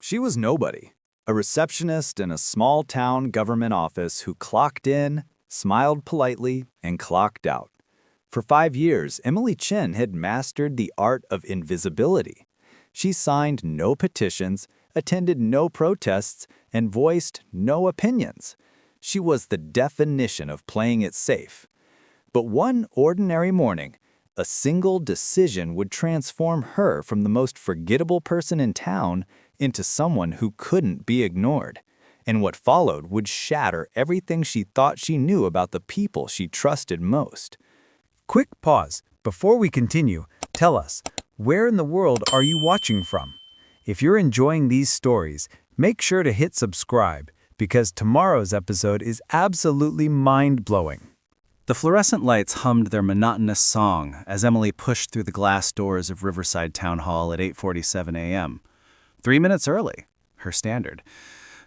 She was nobody, a receptionist in a small-town government office who clocked in, smiled politely, and clocked out. For 5 years, Emily Chen had mastered the art of invisibility. She signed no petitions, attended no protests, and voiced no opinions. She was the definition of playing it safe. But one ordinary morning, a single decision would transform her from the most forgettable person in town into someone who couldn't be ignored. And what followed would shatter everything she thought she knew about the people she trusted most. Quick pause. Before we continue, tell us, where in the world are you watching from? If you're enjoying these stories, make sure to hit subscribe, because tomorrow's episode is absolutely mind-blowing. The fluorescent lights hummed their monotonous song as Emily pushed through the glass doors of Riverside Town Hall at 8:47 a.m. 3 minutes early, her standard.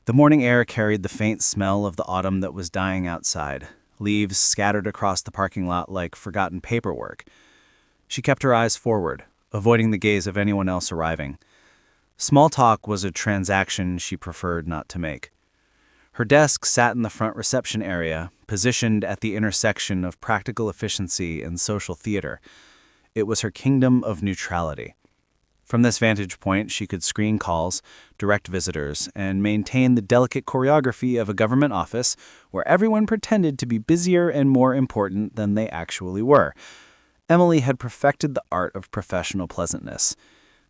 The morning air carried the faint smell of the autumn that was dying outside, leaves scattered across the parking lot like forgotten paperwork. She kept her eyes forward, avoiding the gaze of anyone else arriving. Small talk was a transaction she preferred not to make. Her desk sat in the front reception area, positioned at the intersection of practical efficiency and social theater. It was her kingdom of neutrality. From this vantage point, she could screen calls, direct visitors, and maintain the delicate choreography of a government office where everyone pretended to be busier and more important than they actually were. Emily had perfected the art of professional pleasantness.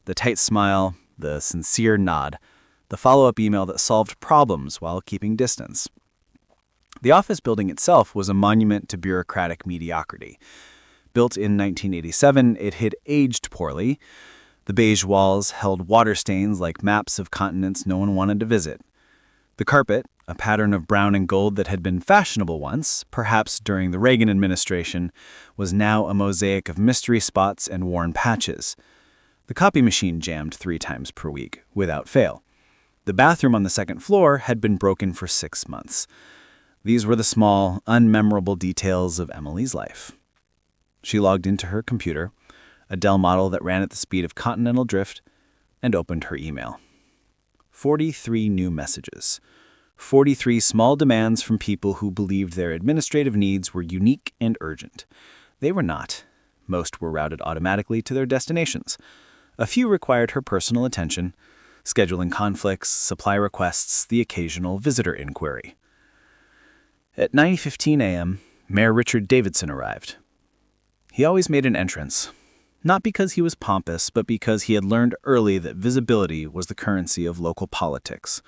The tight smile, the sincere nod, the follow-up email that solved problems while keeping distance. The office building itself was a monument to bureaucratic mediocrity. Built in 1987, it had aged poorly. The beige walls held water stains like maps of continents no one wanted to visit. The carpet, a pattern of brown and gold that had been fashionable once, perhaps during the Reagan administration, was now a mosaic of mystery spots and worn patches. The copy machine jammed 3 times per week, without fail. The bathroom on the second floor had been broken for 6 months. These were the small, unmemorable details of Emily's life. She logged into her computer, a Dell model that ran at the speed of continental drift, and opened her email. 43 new messages. 43 small demands from people who believed their administrative needs were unique and urgent. They were not. Most were routed automatically to their destinations. A few required her personal attention, scheduling conflicts, supply requests, the occasional visitor inquiry. At 9:15 a.m., Mayor Richard Davidson arrived. He always made an entrance, not because he was pompous, but because he had learned early that visibility was the currency of local politics.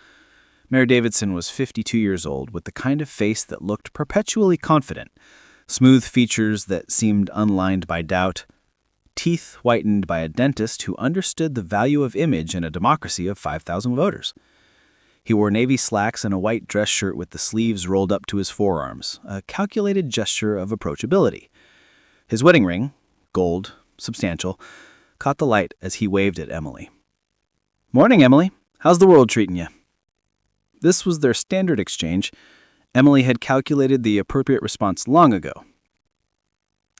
Mayor Davidson was 52 years old, with the kind of face that looked perpetually confident, smooth features that seemed unlined by doubt, teeth whitened by a dentist who understood the value of image in a democracy of 5,000 voters. He wore navy slacks and a white dress shirt with the sleeves rolled up to his forearms, a calculated gesture of approachability. His wedding ring, gold, substantial, caught the light as he waved at Emily. "Morning, Emily. How's the world treating you?" This was their standard exchange. Emily had calculated the appropriate response long ago.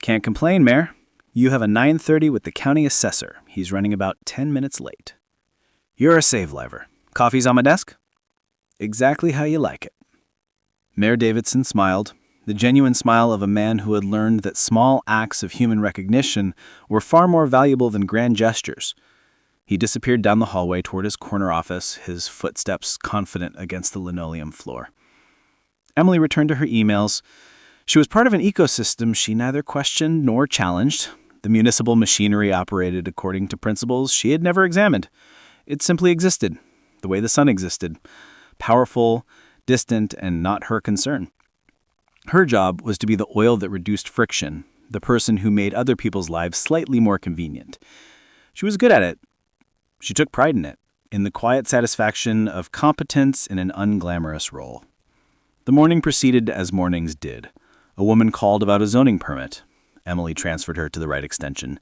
"Can't complain, Mayor. You have a 9:30 with the county assessor. He's running about 10 minutes late." "You're a save-liver. Coffee's on my desk?" "Exactly how you like it." Mayor Davidson smiled, the genuine smile of a man who had learned that small acts of human recognition were far more valuable than grand gestures. He disappeared down the hallway toward his corner office, his footsteps confident against the linoleum floor. Emily returned to her emails. She was part of an ecosystem she neither questioned nor challenged. The municipal machinery operated according to principles she had never examined. It simply existed, the way the sun existed, powerful, distant, and not her concern. Her job was to be the oil that reduced friction, the person who made other people's lives slightly more convenient. She was good at it. She took pride in it, in the quiet satisfaction of competence in an unglamorous role. The morning proceeded as mornings did. A woman called about a zoning permit. Emily transferred her to the right extension.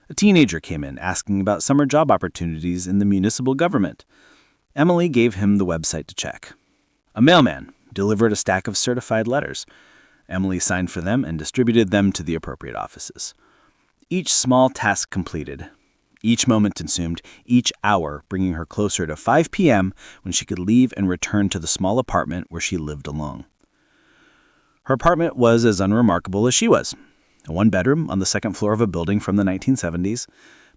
A teenager came in asking about summer job opportunities in the municipal government. Emily gave him the website to check. A mailman delivered a stack of certified letters. Emily signed for them and distributed them to the appropriate offices. Each small task completed, Each moment consumed, each hour bringing her closer to 5 p.m. when she could leave and return to the small apartment where she lived alone. Her apartment was as unremarkable as she was. A one-bedroom on the second floor of a building from the 1970s,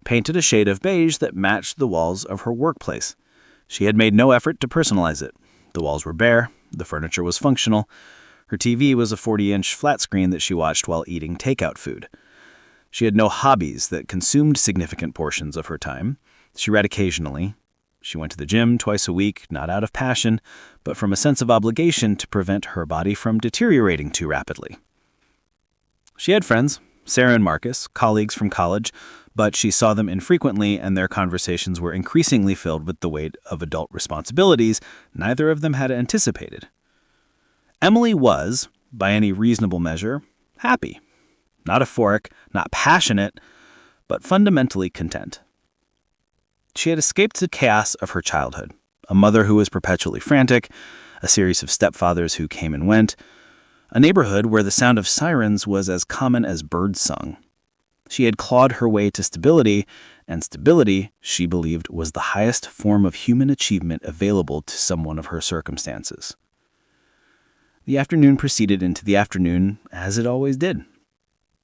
painted a shade of beige that matched the walls of her workplace. She had made no effort to personalize it. The walls were bare, the furniture was functional. Her TV was a 40-inch flat screen that she watched while eating takeout food. She had no hobbies that consumed significant portions of her time. She read occasionally. She went to the gym twice a week, not out of passion, but from a sense of obligation to prevent her body from deteriorating too rapidly. She had friends, Sarah and Marcus, colleagues from college, but she saw them infrequently and their conversations were increasingly filled with the weight of adult responsibilities neither of them had anticipated. Emily was, by any reasonable measure, happy. Not euphoric, not passionate, but fundamentally content. She had escaped the chaos of her childhood, a mother who was perpetually frantic, a series of stepfathers who came and went, a neighborhood where the sound of sirens was as common as birds sung. She had clawed her way to stability, and stability, she believed, was the highest form of human achievement available to someone of her circumstances. The afternoon proceeded into the afternoon, as it always did.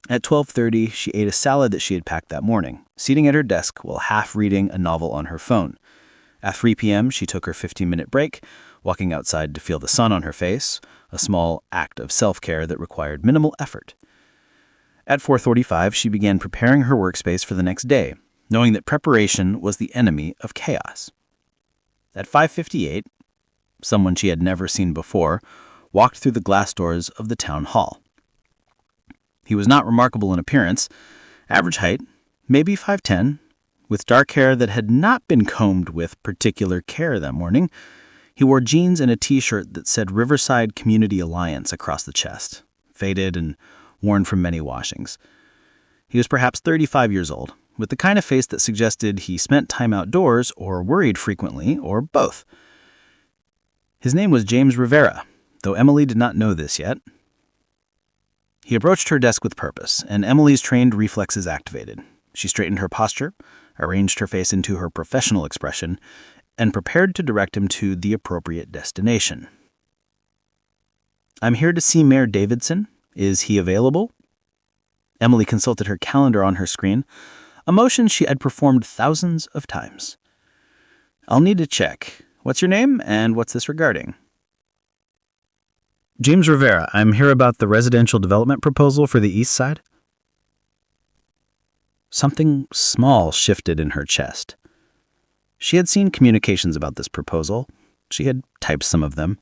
At 12:30, she ate a salad that she had packed that morning, seating at her desk while half reading a novel on her phone. At 3 p.m., she took her 15-minute break, walking outside to feel the sun on her face, a small act of self-care that required minimal effort. At 4:45, she began preparing her workspace for the next day, knowing that preparation was the enemy of chaos. At 5:58, someone she had never seen before walked through the glass doors of the town hall. He was not remarkable in appearance, average height, maybe 5'10", with dark hair that had not been combed with particular care that morning. He wore jeans and a t-shirt that said Riverside Community Alliance across the chest, faded and worn from many washings. He was perhaps 35 years old, with the kind of face that suggested he spent time outdoors or worried frequently, or both. His name was James Rivera, though Emily did not know this yet. He approached her desk with purpose, and Emily's trained reflexes activated. She straightened her posture, arranged her face into her professional expression, and prepared to direct him to the appropriate destination. "I'm here to see Mayor Davidson. Is he available?" Emily consulted her calendar on her screen, a motion she had performed thousands of times. "I'll need to check. What's your name, and what's this regarding?" "James Rivera. I'm here about the residential development proposal for the east side." Something small shifted in her chest. She had seen communications about this proposal. She had typed some of them.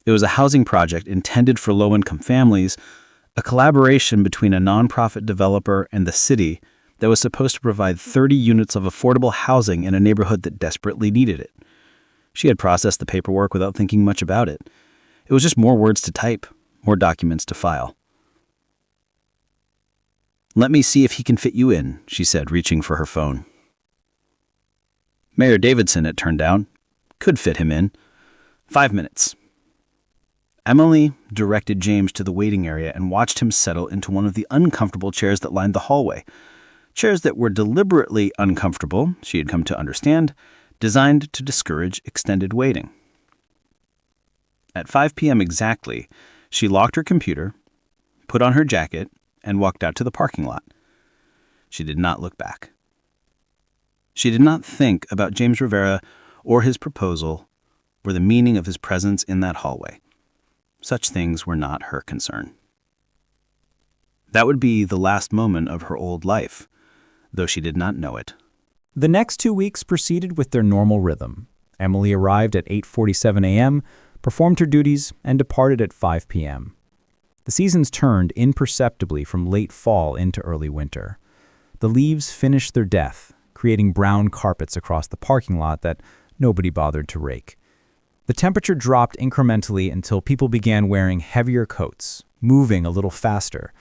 It was a housing project intended for low-income families, a collaboration between a nonprofit developer and the city that was supposed to provide 30 units of affordable housing in a neighborhood that desperately needed it. She had processed the paperwork without thinking much about it. It was just more words to type, more documents to file. "Let me see if he can fit you in," she said, reaching for her phone. Mayor Davidson, it turned out, could fit him in. 5 minutes. Emily directed James to the waiting area and watched him settle into one of the uncomfortable chairs that lined the hallway. Chairs that were deliberately uncomfortable, she had come to understand, designed to discourage extended waiting. At 5 p.m. exactly, she locked her computer, put on her jacket, and walked out to the parking lot. She did not look back. She did not think about James Rivera or his proposal or the meaning of his presence in that hallway. Such things were not her concern. That would be the last moment of her old life, though she did not know it. The next 2 weeks proceeded with their normal rhythm. Emily arrived at 8:47 a.m., performed her duties, and departed at 5 p.m. The seasons turned imperceptibly from late fall into early winter. The leaves finished their death, creating brown carpets across the parking lot that nobody bothered to rake. The temperature dropped incrementally until people began wearing heavier coats, moving a little faster,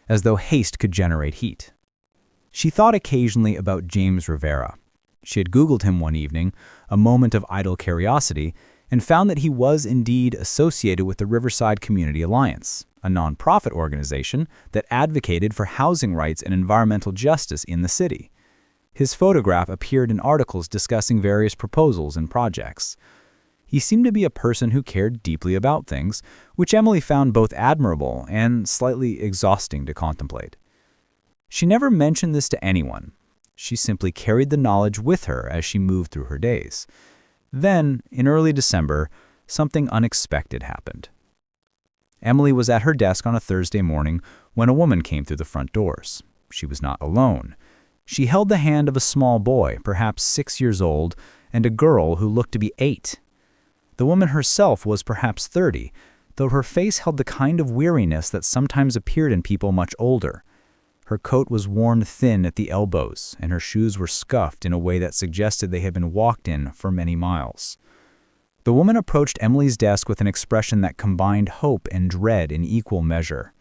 as though haste could generate heat. She thought occasionally about James Rivera. She had Googled him one evening, a moment of idle curiosity, and found that he was indeed associated with the Riverside Community Alliance, a nonprofit organization that advocated for housing rights and environmental justice in the city. His photograph appeared in articles discussing various proposals and projects. He seemed to be a person who cared deeply about things, which Emily found both admirable and slightly exhausting to contemplate. She never mentioned this to anyone. She simply carried the knowledge with her as she moved through her days. Then, in early December, something unexpected happened. Emily was at her desk on a Thursday morning when a woman came through the front doors. She was not alone. She held the hand of a small boy, perhaps 6 years old, and a girl who looked to be 8. The woman herself was perhaps 30, though her face held the kind of weariness that sometimes appeared in people much older. Her coat was worn thin at the elbows, and her shoes were scuffed in a way that suggested they had been walked in for many miles. The woman approached Emily's desk with an expression that combined hope and dread in equal measure.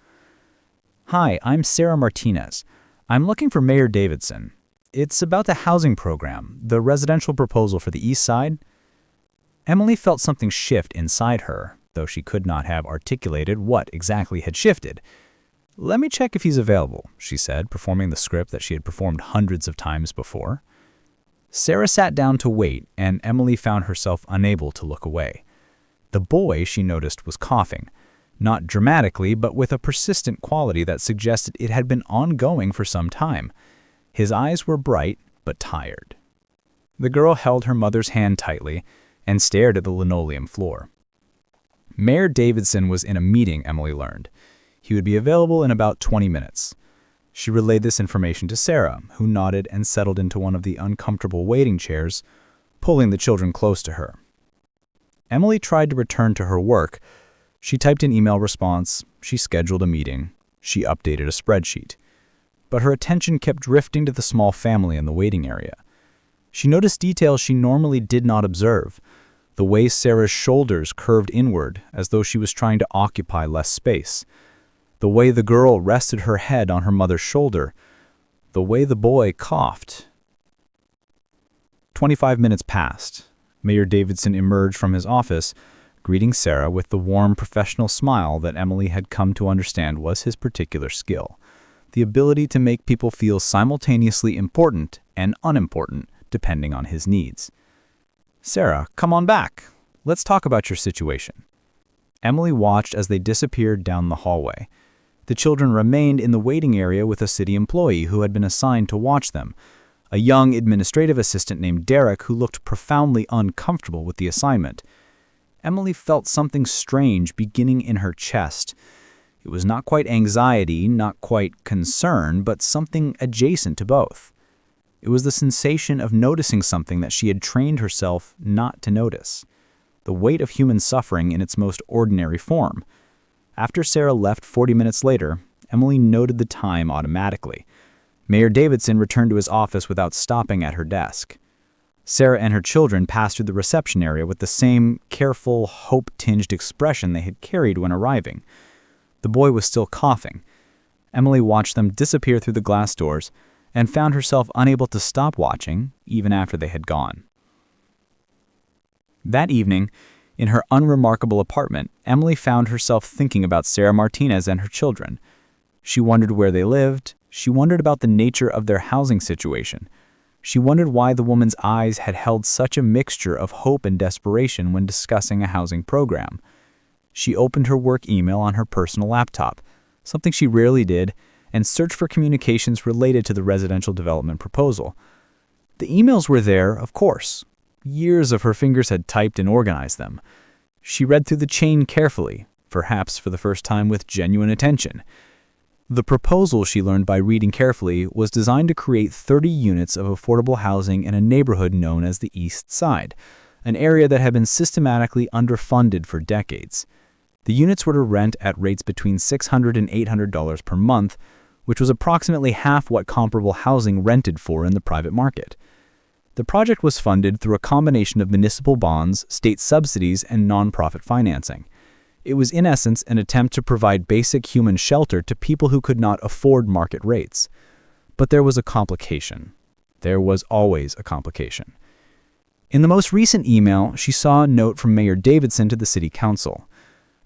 "Hi, I'm Sarah Martinez. I'm looking for Mayor Davidson. It's about the housing program, the residential proposal for the East Side." Emily felt something shift inside her, though she could not have articulated what exactly had shifted. "Let me check if he's available," she said, performing the script that she had performed hundreds of times before. Sarah sat down to wait, and Emily found herself unable to look away. The boy, she noticed, was coughing, not dramatically, but with a persistent quality that suggested it had been ongoing for some time. His eyes were bright, but tired. The girl held her mother's hand tightly and stared at the linoleum floor. Mayor Davidson was in a meeting, Emily learned. He would be available in about 20 minutes. She relayed this information to Sarah, who nodded and settled into one of the uncomfortable waiting chairs, pulling the children close to her. Emily tried to return to her work. She typed an email response, she scheduled a meeting, she updated a spreadsheet. But her attention kept drifting to the small family in the waiting area. She noticed details she normally did not observe, the way Sarah's shoulders curved inward as though she was trying to occupy less space, the way the girl rested her head on her mother's shoulder, the way the boy coughed. 25 minutes passed. Mayor Davidson emerged from his office, greeting Sarah with the warm professional smile that Emily had come to understand was his particular skill, the ability to make people feel simultaneously important and unimportant depending on his needs. "Sarah, come on back. Let's talk about your situation." Emily watched as they disappeared down the hallway. The children remained in the waiting area with a city employee who had been assigned to watch them, a young administrative assistant named Derek who looked profoundly uncomfortable with the assignment. Emily felt something strange beginning in her chest. It was not quite anxiety, not quite concern, but something adjacent to both. It was the sensation of noticing something that she had trained herself not to notice, the weight of human suffering in its most ordinary form. After Sarah left 40 minutes later, Emily noted the time automatically. Mayor Davidson returned to his office without stopping at her desk. Sarah and her children passed through the reception area with the same careful, hope-tinged expression they had carried when arriving. The boy was still coughing. Emily watched them disappear through the glass doors and found herself unable to stop watching even after they had gone. That evening, in her unremarkable apartment, Emily found herself thinking about Sarah Martinez and her children. She wondered where they lived. She wondered about the nature of their housing situation. She wondered why the woman's eyes had held such a mixture of hope and desperation when discussing a housing program. She opened her work email on her personal laptop, something she rarely did, and searched for communications related to the residential development proposal. The emails were there, of course. Years of her fingers had typed and organized them. She read through the chain carefully, perhaps for the first time with genuine attention. The proposal, she learned by reading carefully, was designed to create 30 units of affordable housing in a neighborhood known as the East Side, an area that had been systematically underfunded for decades. The units were to rent at rates between $600 and $800 per month, which was approximately half what comparable housing rented for in the private market. The project was funded through a combination of municipal bonds, state subsidies, and nonprofit financing. It was in essence an attempt to provide basic human shelter to people who could not afford market rates. But there was a complication. There was always a complication. In the most recent email, she saw a note from Mayor Davidson to the city council.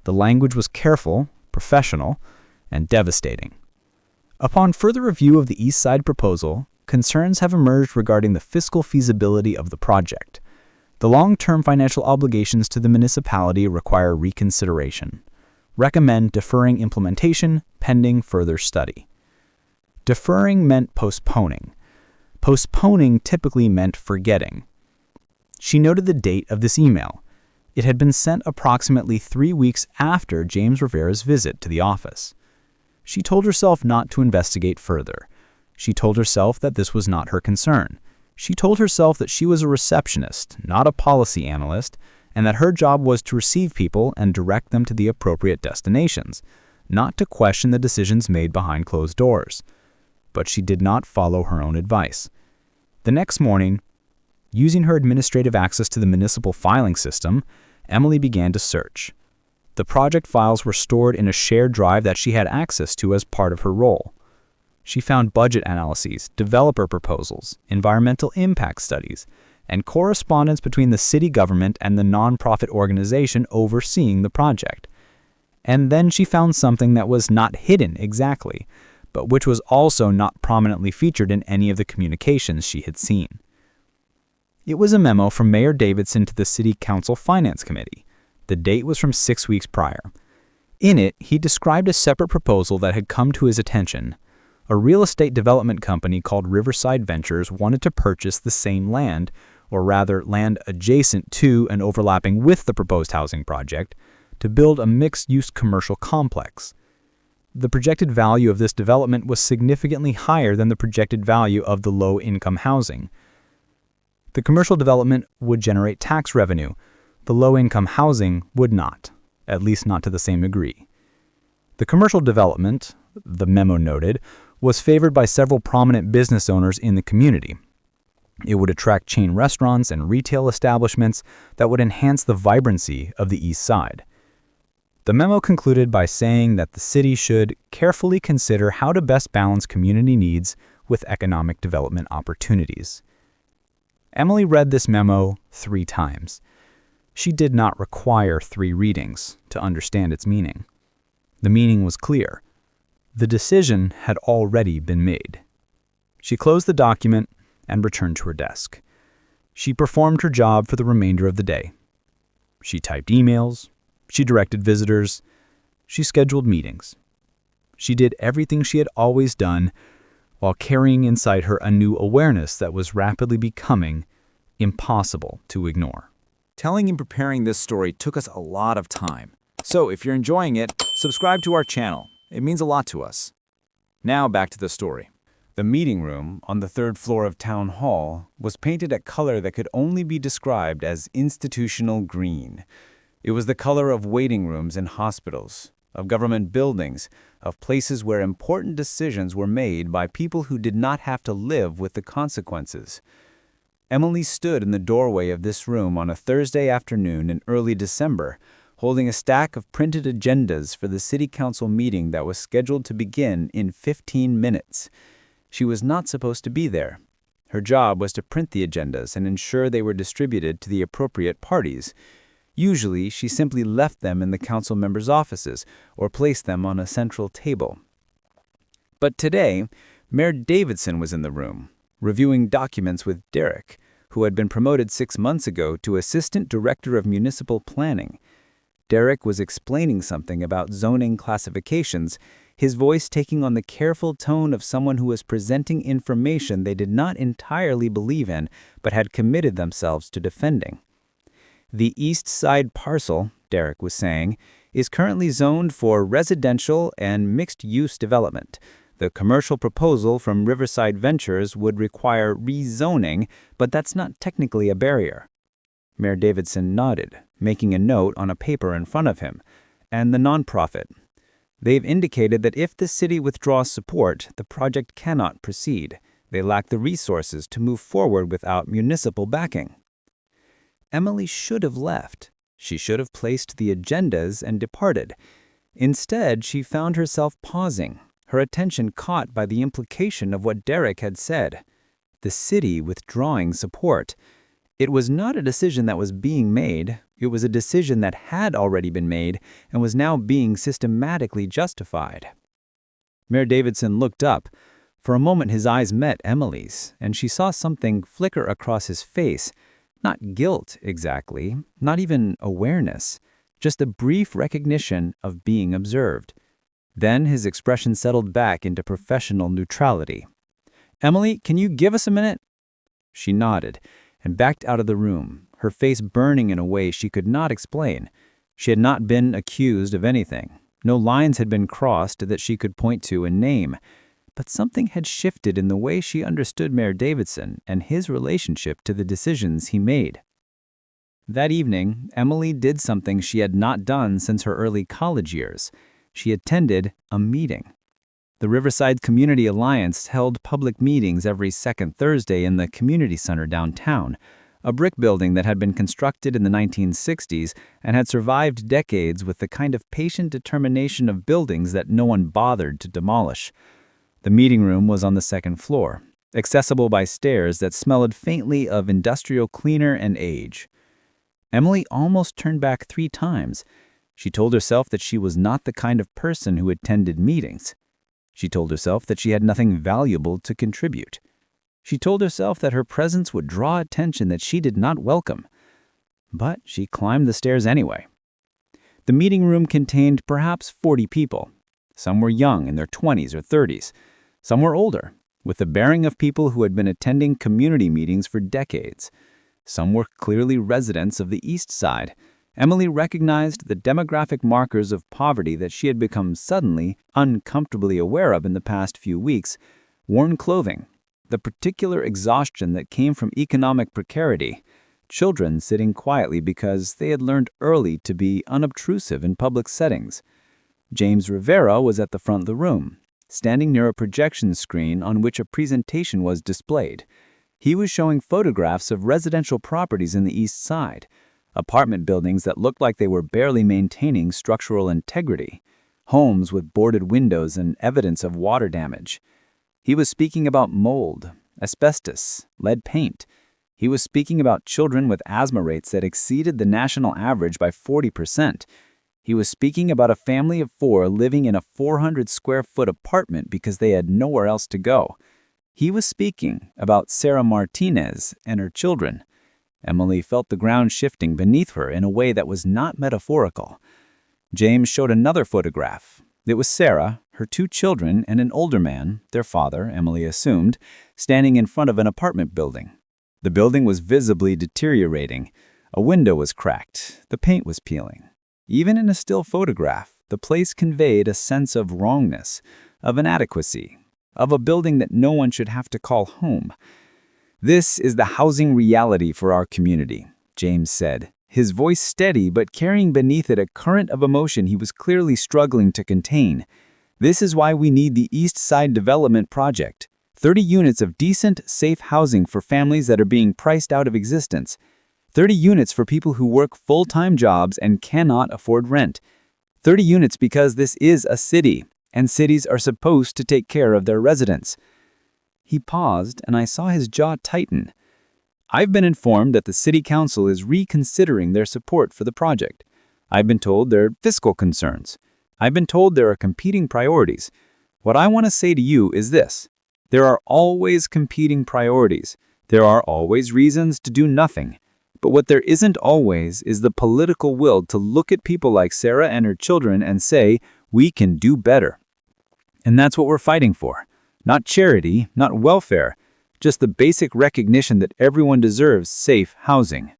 The language was careful, professional, and devastating. Upon further review of the East Side proposal, concerns have emerged regarding the fiscal feasibility of the project. The long-term financial obligations to the municipality require reconsideration. Recommend deferring implementation pending further study. Deferring meant postponing. Postponing typically meant forgetting. She noted the date of this email. It had been sent approximately 3 weeks after James Rivera's visit to the office. She told herself not to investigate further. She told herself that this was not her concern. She told herself that she was a receptionist, not a policy analyst, and that her job was to receive people and direct them to the appropriate destinations, not to question the decisions made behind closed doors. But she did not follow her own advice. The next morning, using her administrative access to the municipal filing system, Emily began to search. The project files were stored in a shared drive that she had access to as part of her role. She found budget analyses, developer proposals, environmental impact studies, and correspondence between the city government and the nonprofit organization overseeing the project. And then she found something that was not hidden exactly, but which was also not prominently featured in any of the communications she had seen. It was a memo from Mayor Davidson to the City Council Finance Committee. The date was from 6 weeks prior. In it, he described a separate proposal that had come to his attention. A real estate development company called Riverside Ventures wanted to purchase the same land, or rather land adjacent to and overlapping with the proposed housing project, to build a mixed-use commercial complex. The projected value of this development was significantly higher than the projected value of the low-income housing. The commercial development would generate tax revenue. The low-income housing would not, at least not to the same degree. The commercial development, the memo noted, was favored by several prominent business owners in the community. It would attract chain restaurants and retail establishments that would enhance the vibrancy of the East Side. The memo concluded by saying that the city should carefully consider how to best balance community needs with economic development opportunities. Emily read this memo 3 times. She did not require 3 readings to understand its meaning. The meaning was clear. The decision had already been made. She closed the document and returned to her desk. She performed her job for the remainder of the day. She typed emails. She directed visitors. She scheduled meetings. She did everything she had always done while carrying inside her a new awareness that was rapidly becoming impossible to ignore. Telling and preparing this story took us a lot of time. So if you're enjoying it, subscribe to our channel. It means a lot to us. Now back to the story. The meeting room on the 3rd floor of Town Hall was painted a color that could only be described as institutional green. It was the color of waiting rooms in hospitals, of government buildings, of places where important decisions were made by people who did not have to live with the consequences. Emily stood in the doorway of this room on a Thursday afternoon in early December, holding a stack of printed agendas for the city council meeting that was scheduled to begin in 15 minutes. She was not supposed to be there. Her job was to print the agendas and ensure they were distributed to the appropriate parties. Usually, she simply left them in the council members' offices or placed them on a central table. But today, Mayor Davidson was in the room, reviewing documents with Derek, who had been promoted 6 months ago to Assistant Director of Municipal Planning. Derek was explaining something about zoning classifications, his voice taking on the careful tone of someone who was presenting information they did not entirely believe in but had committed themselves to defending. The East Side parcel, Derek was saying, is currently zoned for residential and mixed-use development. The commercial proposal from Riverside Ventures would require rezoning, but that's not technically a barrier. Mayor Davidson nodded, making a note on a paper in front of him. And the nonprofit. They've indicated that if the city withdraws support, the project cannot proceed. They lack the resources to move forward without municipal backing. Emily should have left. She should have placed the agendas and departed. Instead, she found herself pausing, her attention caught by the implication of what Derek had said. The city withdrawing support. It was not a decision that was being made. It was a decision that had already been made and was now being systematically justified. Mayor Davidson looked up, For a moment his eyes met Emily's, and she saw something flicker across his face. Not guilt, exactly, not even awareness, just a brief recognition of being observed. Then his expression settled back into professional neutrality. "Emily, can you give us a minute?" She nodded and backed out of the room, her face burning in a way she could not explain. She had not been accused of anything. No lines had been crossed that she could point to and name. But something had shifted in the way she understood Mayor Davidson and his relationship to the decisions he made. That evening, Emily did something she had not done since her early college years. She attended a meeting. The Riverside Community Alliance held public meetings every second Thursday in the community center downtown, a brick building that had been constructed in the 1960s and had survived decades with the kind of patient determination of buildings that no one bothered to demolish. The meeting room was on the second floor, accessible by stairs that smelled faintly of industrial cleaner and age. Emily almost turned back 3 times. She told herself that she was not the kind of person who attended meetings. She told herself that she had nothing valuable to contribute. She told herself that her presence would draw attention that she did not welcome. But she climbed the stairs anyway. The meeting room contained perhaps 40 people. Some were young, in their 20s or 30s. Some were older, with the bearing of people who had been attending community meetings for decades. Some were clearly residents of the East Side. Emily recognized the demographic markers of poverty that she had become suddenly, uncomfortably aware of in the past few weeks: worn clothing, the particular exhaustion that came from economic precarity, children sitting quietly because they had learned early to be unobtrusive in public settings. James Rivera was at the front of the room, standing near a projection screen on which a presentation was displayed. He was showing photographs of residential properties in the East Side, apartment buildings that looked like they were barely maintaining structural integrity, homes with boarded windows and evidence of water damage. He was speaking about mold, asbestos, lead paint. He was speaking about children with asthma rates that exceeded the national average by 40%. He was speaking about a family of 4 living in a 400-square-foot apartment because they had nowhere else to go. He was speaking about Sarah Martinez and her children. Emily felt the ground shifting beneath her in a way that was not metaphorical. James showed another photograph. It was Sarah, her 2 children, and an older man, their father, Emily assumed, standing in front of an apartment building. The building was visibly deteriorating. A window was cracked. The paint was peeling. Even in a still photograph, the place conveyed a sense of wrongness, of inadequacy, of a building that no one should have to call home. "This is the housing reality for our community," James said, his voice steady but carrying beneath it a current of emotion he was clearly struggling to contain. "This is why we need the East Side Development Project. 30 units of decent, safe housing for families that are being priced out of existence. 30 units for people who work full-time jobs and cannot afford rent. 30 units because this is a city, and cities are supposed to take care of their residents." He paused, and I saw his jaw tighten. "I've been informed that the City Council is reconsidering their support for the project. I've been told there are fiscal concerns. I've been told there are competing priorities. What I want to say to you is this: there are always competing priorities. There are always reasons to do nothing. But what there isn't always is the political will to look at people like Sarah and her children and say, we can do better. And that's what we're fighting for. Not charity, not welfare, just the basic recognition that everyone deserves safe housing."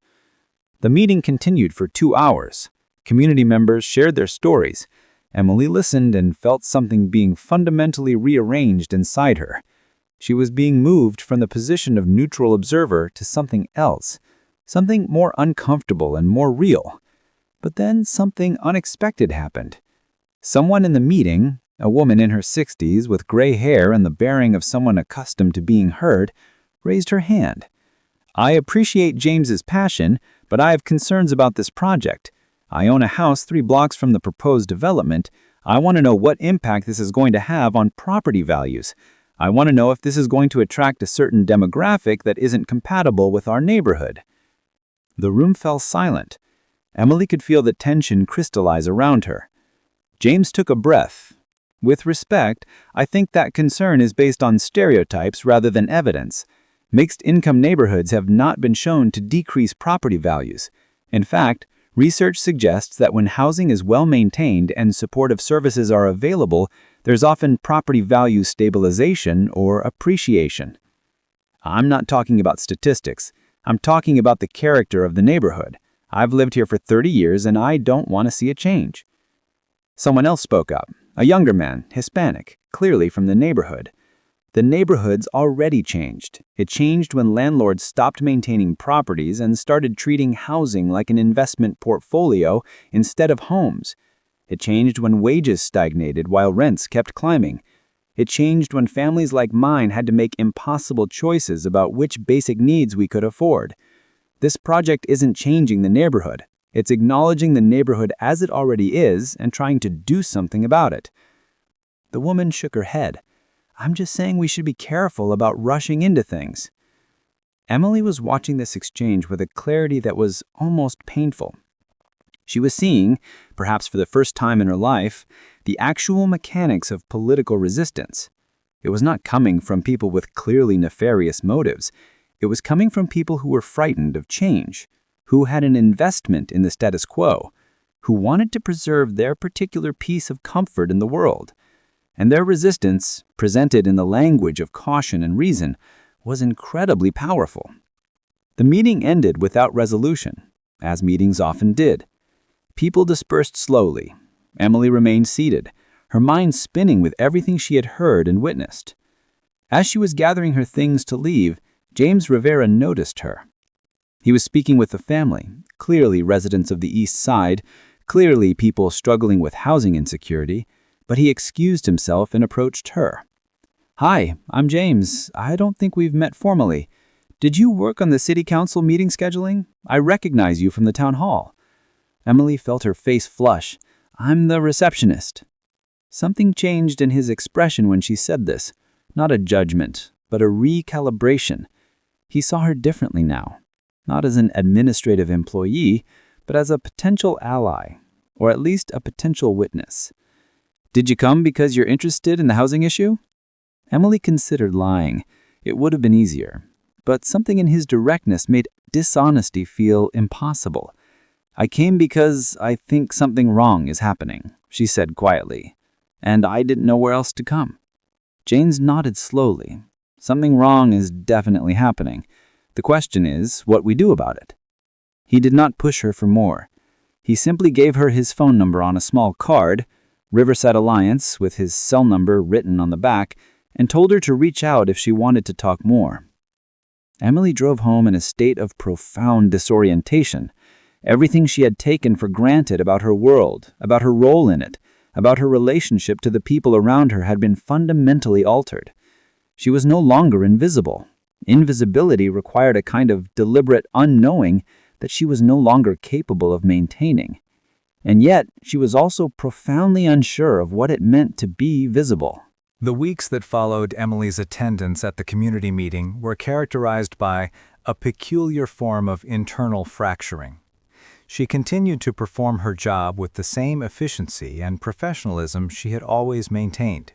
The meeting continued for 2 hours. Community members shared their stories. Emily listened and felt something being fundamentally rearranged inside her. She was being moved from the position of neutral observer to something else. Something more uncomfortable and more real. But then something unexpected happened. Someone in the meeting, a woman in her 60s with gray hair and the bearing of someone accustomed to being heard, raised her hand. "I appreciate James's passion, but I have concerns about this project. I own a house 3 blocks from the proposed development. I want to know what impact this is going to have on property values. I want to know if this is going to attract a certain demographic that isn't compatible with our neighborhood." The room fell silent. Emily could feel the tension crystallize around her. James took a breath. With respect, I think that concern is based on stereotypes rather than evidence. Mixed-income neighborhoods have not been shown to decrease property values. In fact, research suggests that when housing is well-maintained and supportive services are available, there's often property value stabilization or appreciation. I'm not talking about statistics. I'm talking about the character of the neighborhood. I've lived here for 30 years and I don't want to see a change. Someone else spoke up, a younger man, Hispanic, clearly from the neighborhood. The neighborhood's already changed. It changed when landlords stopped maintaining properties and started treating housing like an investment portfolio instead of homes. It changed when wages stagnated while rents kept climbing. It changed when families like mine had to make impossible choices about which basic needs we could afford. This project isn't changing the neighborhood. It's acknowledging the neighborhood as it already is and trying to do something about it. The woman shook her head. I'm just saying we should be careful about rushing into things. Emily was watching this exchange with a clarity that was almost painful. She was seeing, perhaps for the first time in her life, the actual mechanics of political resistance. It was not coming from people with clearly nefarious motives. It was coming from people who were frightened of change, who had an investment in the status quo, who wanted to preserve their particular piece of comfort in the world. And their resistance, presented in the language of caution and reason, was incredibly powerful. The meeting ended without resolution, as meetings often did. People dispersed slowly. Emily remained seated, her mind spinning with everything she had heard and witnessed. As she was gathering her things to leave, James Rivera noticed her. He was speaking with the family, clearly residents of the East Side, clearly people struggling with housing insecurity, but he excused himself and approached her. Hi, I'm James. I don't think we've met formally. Did you work on the city council meeting scheduling? I recognize you from the town hall. Emily felt her face flush. I'm the receptionist. Something changed in his expression when she said this. Not a judgment, but a recalibration. He saw her differently now, not as an administrative employee, but as a potential ally, or at least a potential witness. Did you come because you're interested in the housing issue? Emily considered lying. It would have been easier. But something in his directness made dishonesty feel impossible. I came because I think something wrong is happening, she said quietly. And I didn't know where else to come. James nodded slowly. Something wrong is definitely happening. The question is what we do about it. He did not push her for more. He simply gave her his phone number on a small card, Riverside Alliance, with his cell number written on the back, and told her to reach out if she wanted to talk more. Emily drove home in a state of profound disorientation. Everything she had taken for granted about her world, about her role in it, about her relationship to the people around her had been fundamentally altered. She was no longer invisible. Invisibility required a kind of deliberate unknowing that she was no longer capable of maintaining. And yet, she was also profoundly unsure of what it meant to be visible. The weeks that followed Emily's attendance at the community meeting were characterized by a peculiar form of internal fracturing. She continued to perform her job with the same efficiency and professionalism she had always maintained.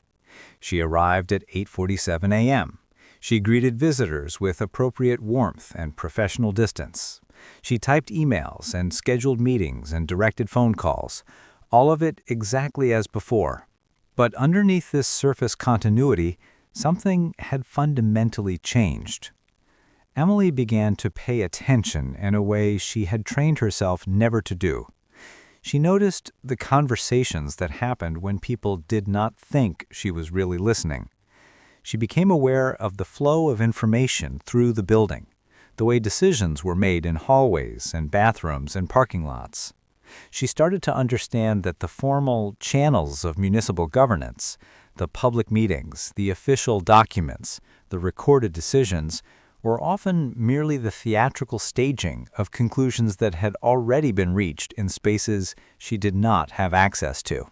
She arrived at 8:47 a.m. She greeted visitors with appropriate warmth and professional distance. She typed emails and scheduled meetings and directed phone calls, all of it exactly as before. But underneath this surface continuity, something had fundamentally changed. Emily began to pay attention in a way she had trained herself never to do. She noticed the conversations that happened when people did not think she was really listening. She became aware of the flow of information through the building, the way decisions were made in hallways and bathrooms and parking lots. She started to understand that the formal channels of municipal governance, the public meetings, the official documents, the recorded decisions, were often merely the theatrical staging of conclusions that had already been reached in spaces she did not have access to.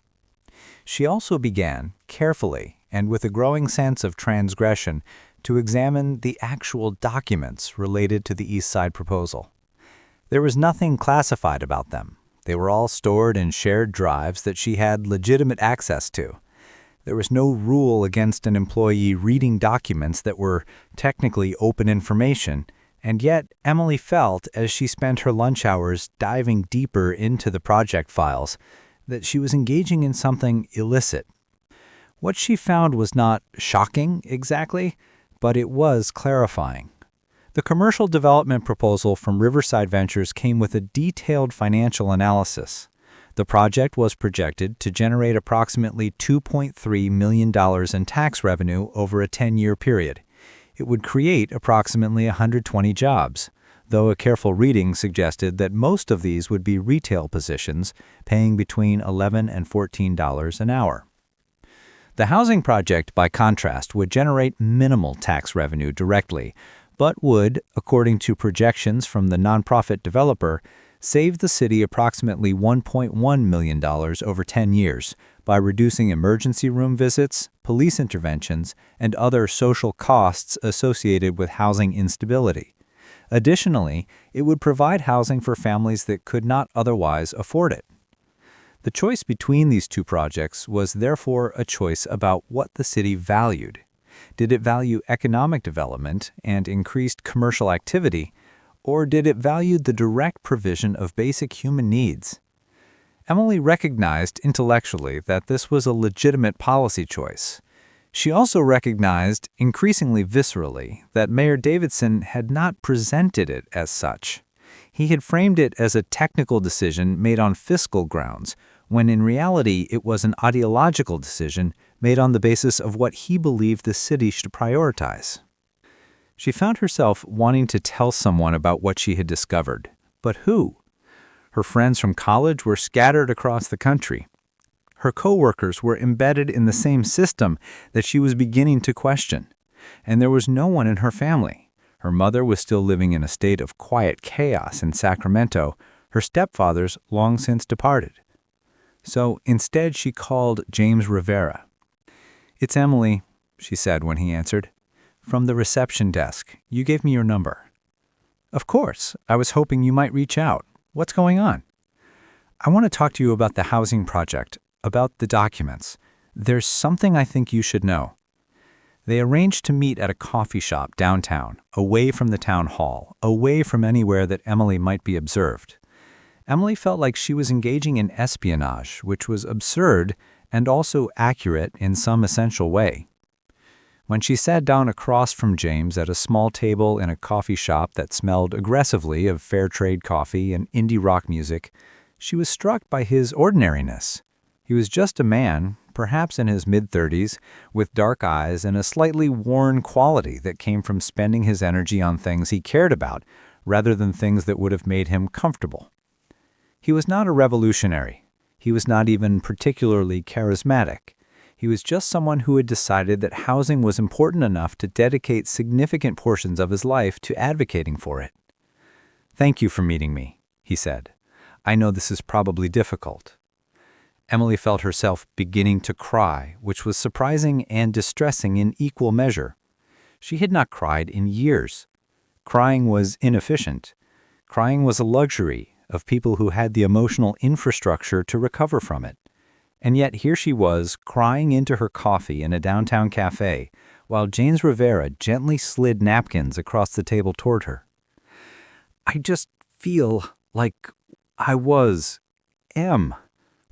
She also began, carefully and with a growing sense of transgression, to examine the actual documents related to the East Side proposal. There was nothing classified about them. They were all stored in shared drives that she had legitimate access to. There was no rule against an employee reading documents that were technically open information, and yet Emily felt, as she spent her lunch hours diving deeper into the project files, that she was engaging in something illicit. What she found was not shocking exactly, but it was clarifying. The commercial development proposal from Riverside Ventures came with a detailed financial analysis. The project was projected to generate approximately $2.3 million in tax revenue over a 10-year period. It would create approximately 120 jobs, though a careful reading suggested that most of these would be retail positions, paying between $11 and $14 an hour. The housing project, by contrast, would generate minimal tax revenue directly, but would, according to projections from the nonprofit developer, save the city approximately $1.1 million over 10 years by reducing emergency room visits, police interventions, and other social costs associated with housing instability. Additionally, it would provide housing for families that could not otherwise afford it. The choice between these two projects was therefore a choice about what the city valued. Did it value economic development and increased commercial activity, or did it value the direct provision of basic human needs? Emily recognized intellectually that this was a legitimate policy choice. She also recognized, increasingly viscerally, that Mayor Davidson had not presented it as such. He had framed it as a technical decision made on fiscal grounds, when in reality it was an ideological decision made on the basis of what he believed the city should prioritize. She found herself wanting to tell someone about what she had discovered. But who? Her friends from college were scattered across the country. Her coworkers were embedded in the same system that she was beginning to question. And there was no one in her family. Her mother was still living in a state of quiet chaos in Sacramento. Her stepfathers long since departed. So instead she called James Rivera. "It's Emily," she said when he answered. "From the reception desk. You gave me your number." "Of course. I was hoping you might reach out. What's going on?" "I want to talk to you about the housing project, about the documents. There's something I think you should know." They arranged to meet at a coffee shop downtown, away from the town hall, away from anywhere that Emily might be observed. Emily felt like she was engaging in espionage, which was absurd and also accurate in some essential way. When she sat down across from James at a small table in a coffee shop that smelled aggressively of fair trade coffee and indie rock music, she was struck by his ordinariness. He was just a man, perhaps in his mid-30s, with dark eyes and a slightly worn quality that came from spending his energy on things he cared about rather than things that would have made him comfortable. He was not a revolutionary. He was not even particularly charismatic. He was just someone who had decided that housing was important enough to dedicate significant portions of his life to advocating for it. "Thank you for meeting me," he said. "I know this is probably difficult." Emily felt herself beginning to cry, which was surprising and distressing in equal measure. She had not cried in years. Crying was inefficient. Crying was a luxury of people who had the emotional infrastructure to recover from it. And yet here she was, crying into her coffee in a downtown cafe, while James Rivera gently slid napkins across the table toward her. "I just feel like I am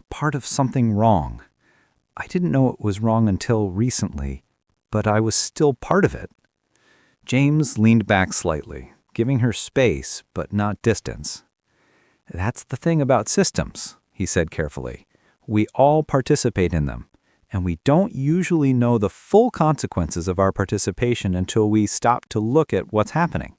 part of something wrong. I didn't know it was wrong until recently, but I was still part of it." James leaned back slightly, giving her space but not distance. "That's the thing about systems," he said carefully. "We all participate in them, and we don't usually know the full consequences of our participation until we stop to look at what's happening."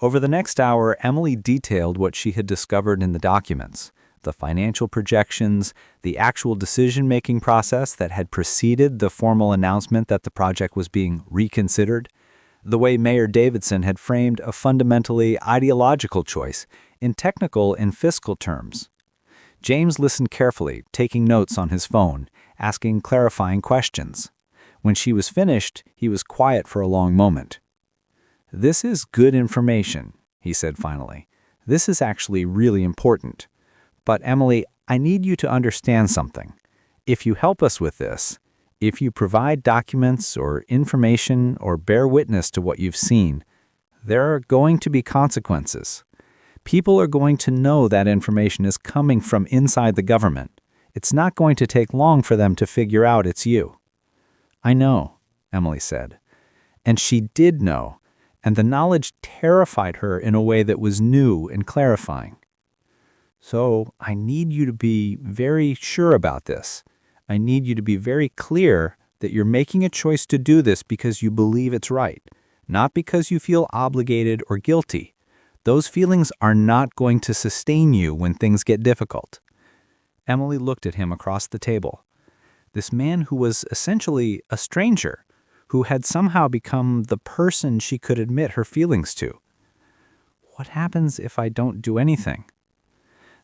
Over the next hour, Emily detailed what she had discovered in the documents, the financial projections, the actual decision-making process that had preceded the formal announcement that the project was being reconsidered, the way Mayor Davidson had framed a fundamentally ideological choice in technical and fiscal terms. James listened carefully, taking notes on his phone, asking clarifying questions. When she was finished, he was quiet for a long moment. "This is good information," he said finally. "This is actually really important. But Emily, I need you to understand something. If you help us with this, If you provide documents or information or bear witness to what you've seen, there are going to be consequences. People are going to know that information is coming from inside the government. It's not going to take long for them to figure out it's you." "I know," Emily said. And she did know, and the knowledge terrified her in a way that was new and clarifying. "So I need you to be very sure about this. I need you to be very clear that you're making a choice to do this because you believe it's right, not because you feel obligated or guilty. Those feelings are not going to sustain you when things get difficult." Emily looked at him across the table. This man who was essentially a stranger, who had somehow become the person she could admit her feelings to. "What happens if I don't do anything?"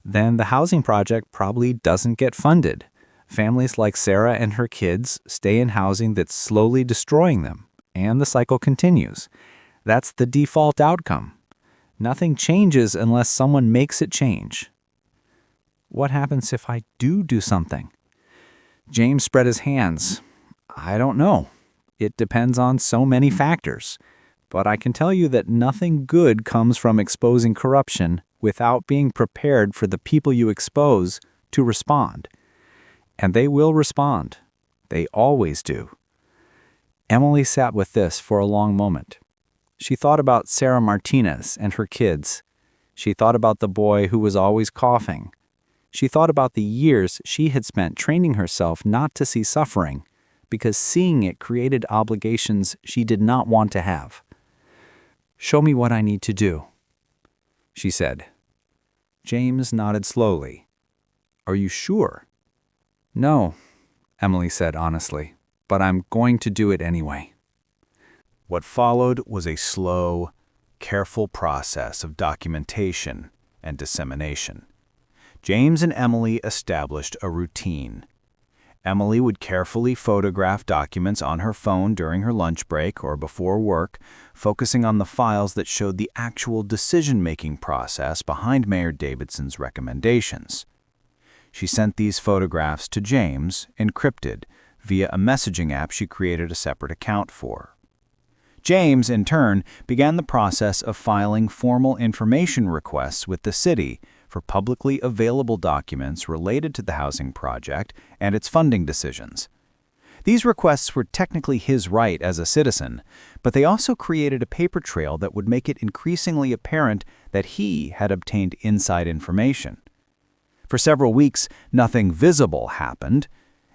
"Then the housing project probably doesn't get funded. Families like Sarah and her kids stay in housing that's slowly destroying them, and the cycle continues. That's the default outcome. Nothing changes unless someone makes it change." "What happens if I do something?" James spread his hands. "I don't know. It depends on so many factors. But I can tell you that nothing good comes from exposing corruption without being prepared for the people you expose to respond. And they will respond. They always do." Emily sat with this for a long moment. She thought about Sarah Martinez and her kids. She thought about the boy who was always coughing. She thought about the years she had spent training herself not to see suffering, because seeing it created obligations she did not want to have. "Show me what I need to do," she said. James nodded slowly. "Are you sure?" "No," Emily said honestly, "but I'm going to do it anyway." What followed was a slow, careful process of documentation and dissemination. James and Emily established a routine. Emily would carefully photograph documents on her phone during her lunch break or before work, focusing on the files that showed the actual decision-making process behind Mayor Davidson's recommendations. She sent these photographs to James, encrypted, via a messaging app she created a separate account for. James, in turn, began the process of filing formal information requests with the city for publicly available documents related to the housing project and its funding decisions. These requests were technically his right as a citizen, but they also created a paper trail that would make it increasingly apparent that he had obtained inside information. For several weeks, nothing visible happened.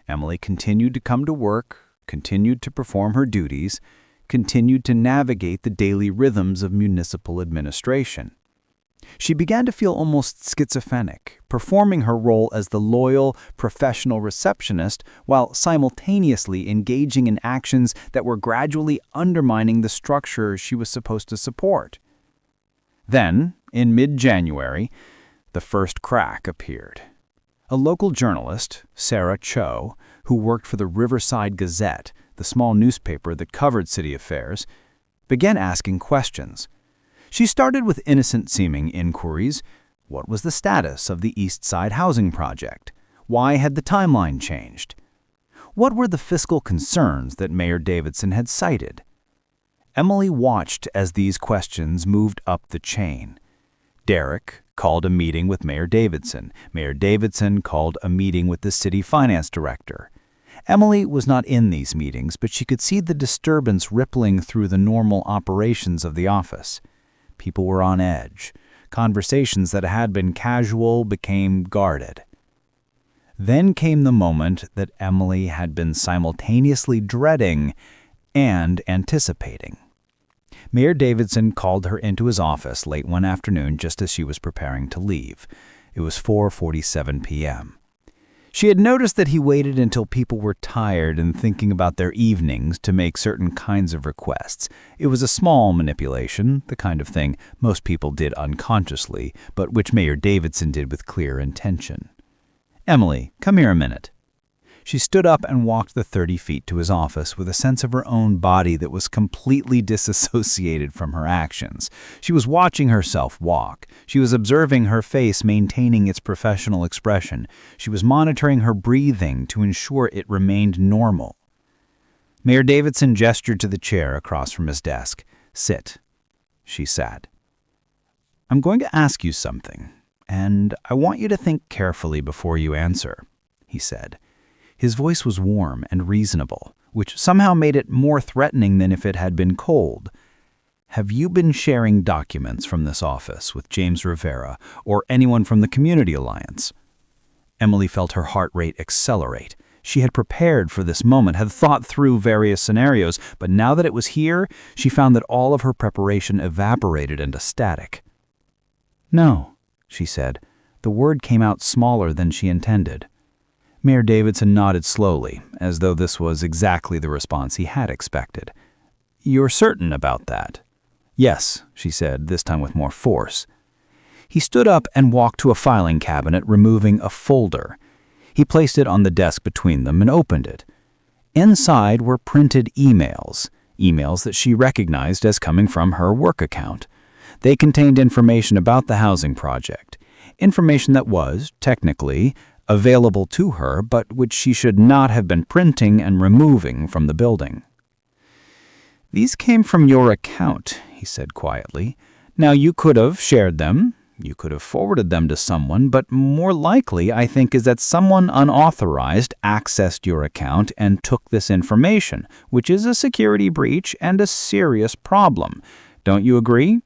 Emily continued to come to work, continued to perform her duties, continued to navigate the daily rhythms of municipal administration. She began to feel almost schizophrenic, performing her role as the loyal, professional receptionist while simultaneously engaging in actions that were gradually undermining the structure she was supposed to support. Then, in mid-January, the first crack appeared. A local journalist, Sarah Cho, who worked for the Riverside Gazette, the small newspaper that covered city affairs, began asking questions. She started with innocent-seeming inquiries. What was the status of the East Side housing project? Why had the timeline changed? What were the fiscal concerns that Mayor Davidson had cited? Emily watched as these questions moved up the chain. Derek called a meeting with Mayor Davidson. Mayor Davidson called a meeting with the city finance director. Emily was not in these meetings, but she could see the disturbance rippling through the normal operations of the office. People were on edge. Conversations that had been casual became guarded. Then came the moment that Emily had been simultaneously dreading and anticipating. Mayor Davidson called her into his office late one afternoon just as she was preparing to leave. It was 4:47 p.m. She had noticed that he waited until people were tired and thinking about their evenings to make certain kinds of requests. It was a small manipulation, the kind of thing most people did unconsciously, but which Mayor Davidson did with clear intention. "Emily, come here a minute." She stood up and walked the 30 feet to his office with a sense of her own body that was completely disassociated from her actions. She was watching herself walk. She was observing her face maintaining its professional expression. She was monitoring her breathing to ensure it remained normal. Mayor Davidson gestured to the chair across from his desk. "Sit." She sat. "I'm going to ask you something, and I want you to think carefully before you answer," he said. His voice was warm and reasonable, which somehow made it more threatening than if it had been cold. "Have you been sharing documents from this office with James Rivera or anyone from the Community Alliance?" Emily felt her heart rate accelerate. She had prepared for this moment, had thought through various scenarios, but now that it was here, she found that all of her preparation evaporated into static. "No," she said. The word came out smaller than she intended. Mayor Davidson nodded slowly, as though this was exactly the response he had expected. "You're certain about that?" "Yes," she said, this time with more force. He stood up and walked to a filing cabinet, removing a folder. He placed it on the desk between them and opened it. Inside were printed emails that she recognized as coming from her work account. They contained information about the housing project, information that was, technically, available to her, but which she should not have been printing and removing from the building. "These came from your account," he said quietly. "Now, you could have shared them. You could have forwarded them to someone, but more likely, I think, is that someone unauthorized accessed your account and took this information, which is a security breach and a serious problem. Don't you agree?"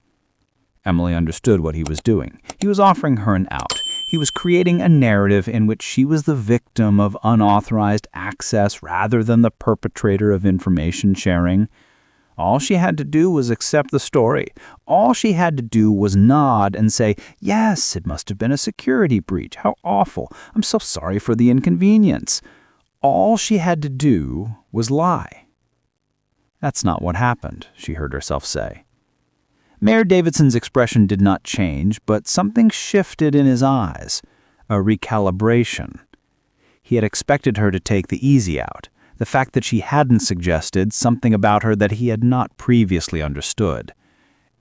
Emily understood what he was doing. He was offering her an out. He was creating a narrative in which she was the victim of unauthorized access rather than the perpetrator of information sharing. All she had to do was accept the story. All she had to do was nod and say, "Yes, it must have been a security breach. How awful. I'm so sorry for the inconvenience." All she had to do was lie. "That's not what happened," she heard herself say. Mayor Davidson's expression did not change, but something shifted in his eyes, a recalibration. He had expected her to take the easy out, the fact that she hadn't suggested something about her that he had not previously understood.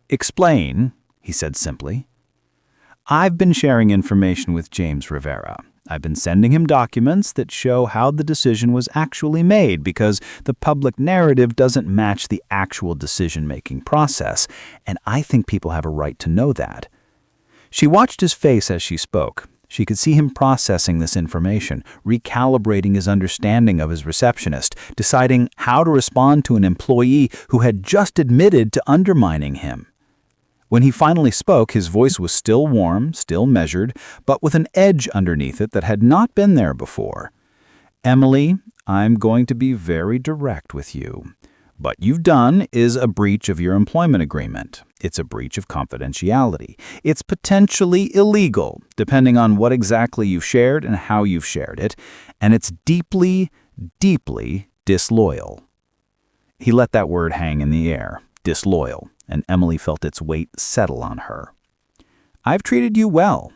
"Explain," he said simply. "I've been sharing information with James Rivera. I've been sending him documents that show how the decision was actually made because the public narrative doesn't match the actual decision-making process, and I think people have a right to know that." She watched his face as she spoke. She could see him processing this information, recalibrating his understanding of his receptionist, deciding how to respond to an employee who had just admitted to undermining him. When he finally spoke, his voice was still warm, still measured, but with an edge underneath it that had not been there before. "Emily, I'm going to be very direct with you. What you've done is a breach of your employment agreement. It's a breach of confidentiality. It's potentially illegal, depending on what exactly you've shared and how you've shared it, and it's deeply, deeply disloyal." He let that word hang in the air, disloyal, and Emily felt its weight settle on her. "I've treated you well.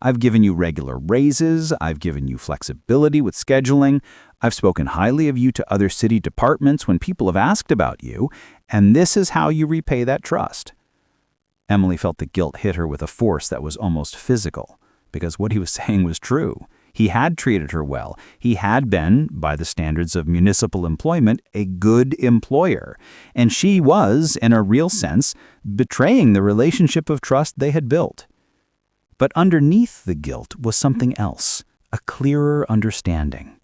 I've given you regular raises. I've given you flexibility with scheduling. I've spoken highly of you to other city departments when people have asked about you, and this is how you repay that trust." Emily felt the guilt hit her with a force that was almost physical, because what he was saying was true. He had treated her well. He had been, by the standards of municipal employment, a good employer. And she was, in a real sense, betraying the relationship of trust they had built. But underneath the guilt was something else, a clearer understanding,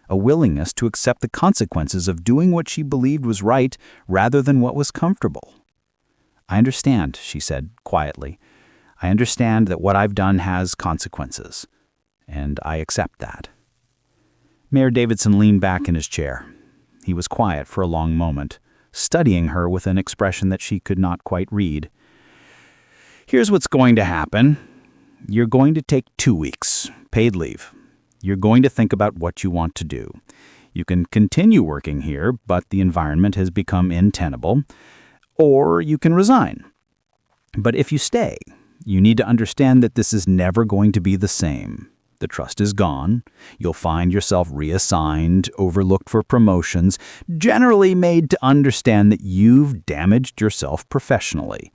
a willingness to accept the consequences of doing what she believed was right rather than what was comfortable. "I understand," she said quietly. "I understand that what I've done has consequences. And I accept that." Mayor Davidson leaned back in his chair. He was quiet for a long moment, studying her with an expression that she could not quite read. "Here's what's going to happen. You're going to take 2 weeks, paid leave. You're going to think about what you want to do. You can continue working here, but the environment has become untenable. Or you can resign. But if you stay, you need to understand that this is never going to be the same. The trust is gone. You'll find yourself reassigned, overlooked for promotions, generally made to understand that you've damaged yourself professionally.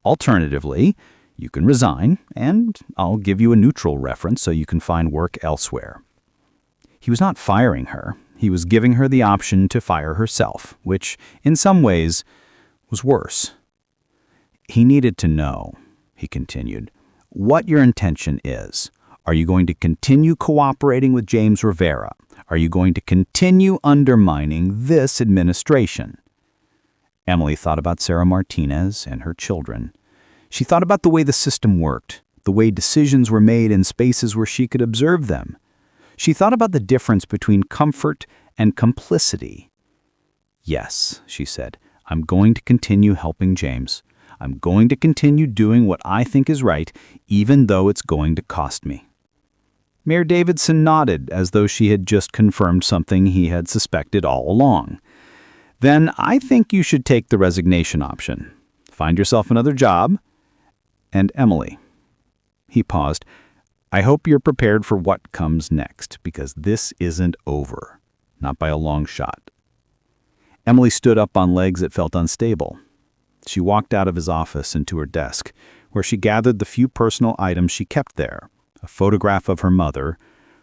Alternatively, you can resign, and I'll give you a neutral reference so you can find work elsewhere." He was not firing her. He was giving her the option to fire herself, which, in some ways, was worse. He needed to know, he continued, what your intention is. Are you going to continue cooperating with James Rivera? Are you going to continue undermining this administration? Emily thought about Sarah Martinez and her children. She thought about the way the system worked, the way decisions were made in spaces where she could observe them. She thought about the difference between comfort and complicity. Yes, she said, I'm going to continue helping James. I'm going to continue doing what I think is right, even though it's going to cost me. Mayor Davidson nodded as though she had just confirmed something he had suspected all along. Then I think you should take the resignation option. Find yourself another job. And Emily. He paused. I hope you're prepared for what comes next, because this isn't over. Not by a long shot. Emily stood up on legs that felt unstable. She walked out of his office and to her desk, where she gathered the few personal items she kept there. A photograph of her mother,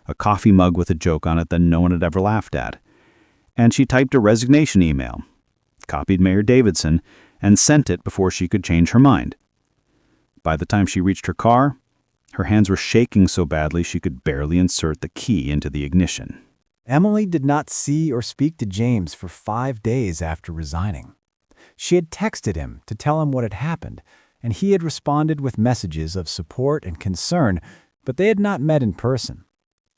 a coffee mug with a joke on it that no one had ever laughed at. And she typed a resignation email, copied Mayor Davidson, and sent it before she could change her mind. By the time she reached her car, her hands were shaking so badly she could barely insert the key into the ignition. Emily did not see or speak to James for 5 days after resigning. She had texted him to tell him what had happened, and he had responded with messages of support and concern, but they had not met in person.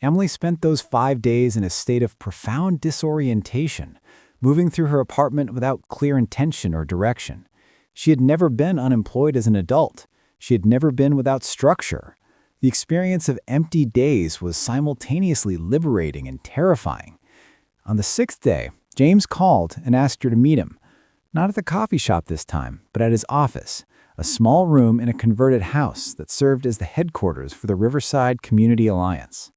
Emily spent those 5 days in a state of profound disorientation, moving through her apartment without clear intention or direction. She had never been unemployed as an adult. She had never been without structure. The experience of empty days was simultaneously liberating and terrifying. On the 6th day, James called and asked her to meet him. Not at the coffee shop this time, but at his office, a small room in a converted house that served as the headquarters for the Riverside Community Alliance.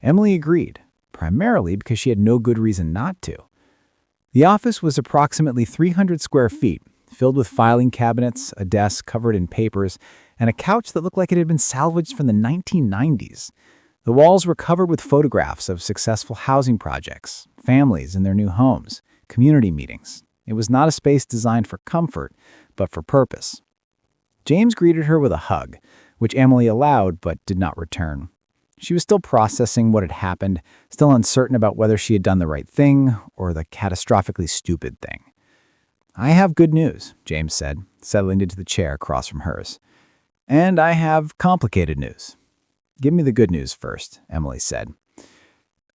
Emily agreed, primarily because she had no good reason not to. The office was approximately 300 square feet, filled with filing cabinets, a desk covered in papers, and a couch that looked like it had been salvaged from the 1990s. The walls were covered with photographs of successful housing projects, families in their new homes, community meetings. It was not a space designed for comfort, but for purpose. James greeted her with a hug, which Emily allowed but did not return. She was still processing what had happened, still uncertain about whether she had done the right thing or the catastrophically stupid thing. I have good news, James said, settling into the chair across from hers. And I have complicated news. Give me the good news first, Emily said.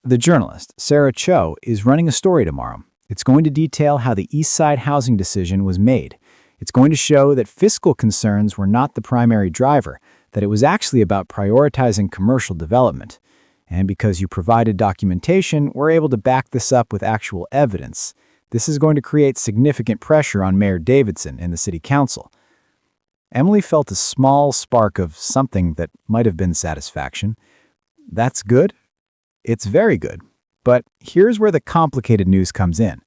The journalist, Sarah Cho, is running a story tomorrow. It's going to detail how the East Side housing decision was made. It's going to show that fiscal concerns were not the primary driver, that it was actually about prioritizing commercial development. And because you provided documentation, we're able to back this up with actual evidence. This is going to create significant pressure on Mayor Davidson and the city council. Emily felt a small spark of something that might have been satisfaction. That's good? It's very good. But here's where the complicated news comes in.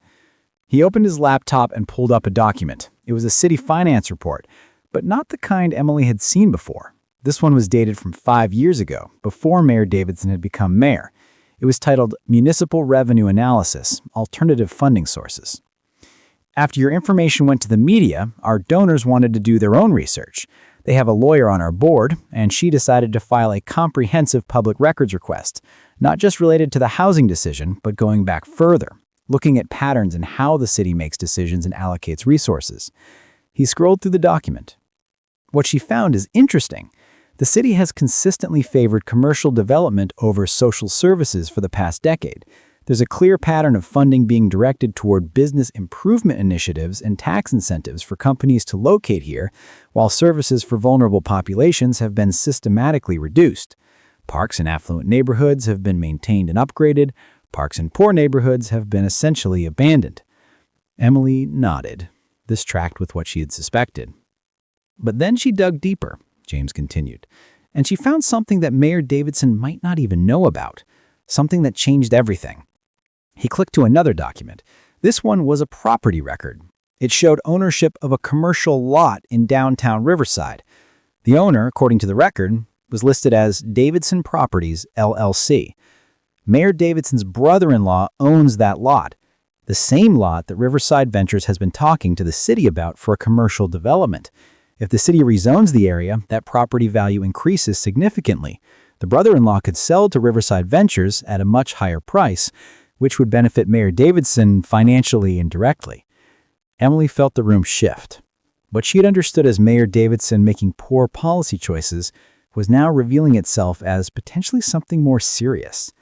He opened his laptop and pulled up a document. It was a city finance report, but not the kind Emily had seen before. This one was dated from 5 years ago, before Mayor Davidson had become mayor. It was titled Municipal Revenue Analysis, Alternative Funding Sources. After your information went to the media, our donors wanted to do their own research. They have a lawyer on our board, and she decided to file a comprehensive public records request, not just related to the housing decision, but going back further, looking at patterns in how the city makes decisions and allocates resources. He scrolled through the document. What she found is interesting. The city has consistently favored commercial development over social services for the past decade. There's a clear pattern of funding being directed toward business improvement initiatives and tax incentives for companies to locate here, while services for vulnerable populations have been systematically reduced. Parks in affluent neighborhoods have been maintained and upgraded. Parks in poor neighborhoods have been essentially abandoned. Emily nodded. This tracked with what she had suspected. But then she dug deeper, James continued, and she found something that Mayor Davidson might not even know about, something that changed everything. He clicked to another document. This one was a property record. It showed ownership of a commercial lot in downtown Riverside. The owner, according to the record, was listed as Davidson Properties, LLC. Mayor Davidson's brother-in-law owns that lot, the same lot that Riverside Ventures has been talking to the city about for a commercial development. If the city rezones the area, that property value increases significantly. The brother-in-law could sell to Riverside Ventures at a much higher price, which would benefit Mayor Davidson financially and directly. Emily felt the room shift. What she had understood as Mayor Davidson making poor policy choices was now revealing itself as potentially something more serious,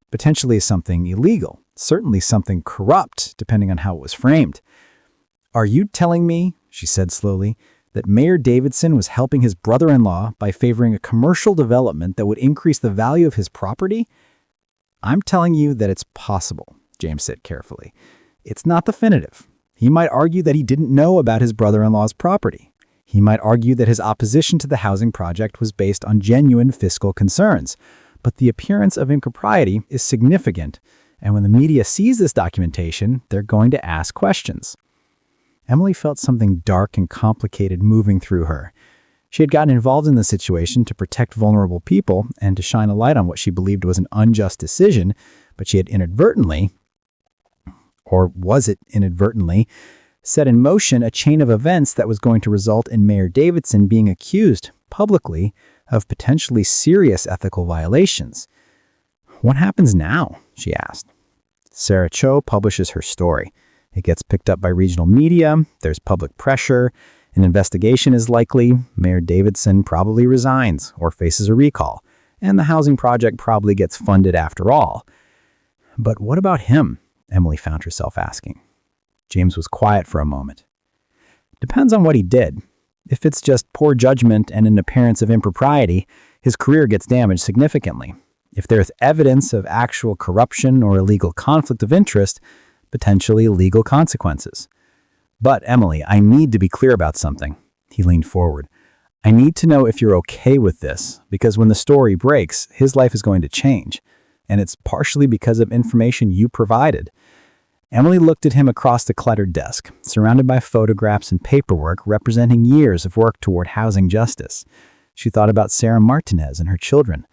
potentially something illegal, certainly something corrupt, depending on how it was framed. "Are you telling me," she said slowly, "that Mayor Davidson was helping his brother-in-law by favoring a commercial development that would increase the value of his property?" "I'm telling you that it's possible," James said carefully. "It's not definitive. He might argue that he didn't know about his brother-in-law's property. He might argue that his opposition to the housing project was based on genuine fiscal concerns. But the appearance of impropriety is significant, and when the media sees this documentation, they're going to ask questions." Emily felt something dark and complicated moving through her. She had gotten involved in the situation to protect vulnerable people and to shine a light on what she believed was an unjust decision, but she had inadvertently, or was it inadvertently, set in motion a chain of events that was going to result in Mayor Davidson being accused, publicly, of potentially serious ethical violations. "What happens now?" she asked. Sarah Cho publishes her story. It gets picked up by regional media, there's public pressure, an investigation is likely, Mayor Davidson probably resigns or faces a recall, and the housing project probably gets funded after all. "But what about him?" Emily found herself asking. James was quiet for a moment. "Depends on what he did. If it's just poor judgment and an appearance of impropriety, his career gets damaged significantly. If there's evidence of actual corruption or illegal conflict of interest, potentially legal consequences. But, Emily, I need to be clear about something." He leaned forward. "I need to know if you're okay with this, because when the story breaks, his life is going to change. And it's partially because of information you provided." Emily looked at him across the cluttered desk, surrounded by photographs and paperwork representing years of work toward housing justice. She thought about Sarah Martinez and her children.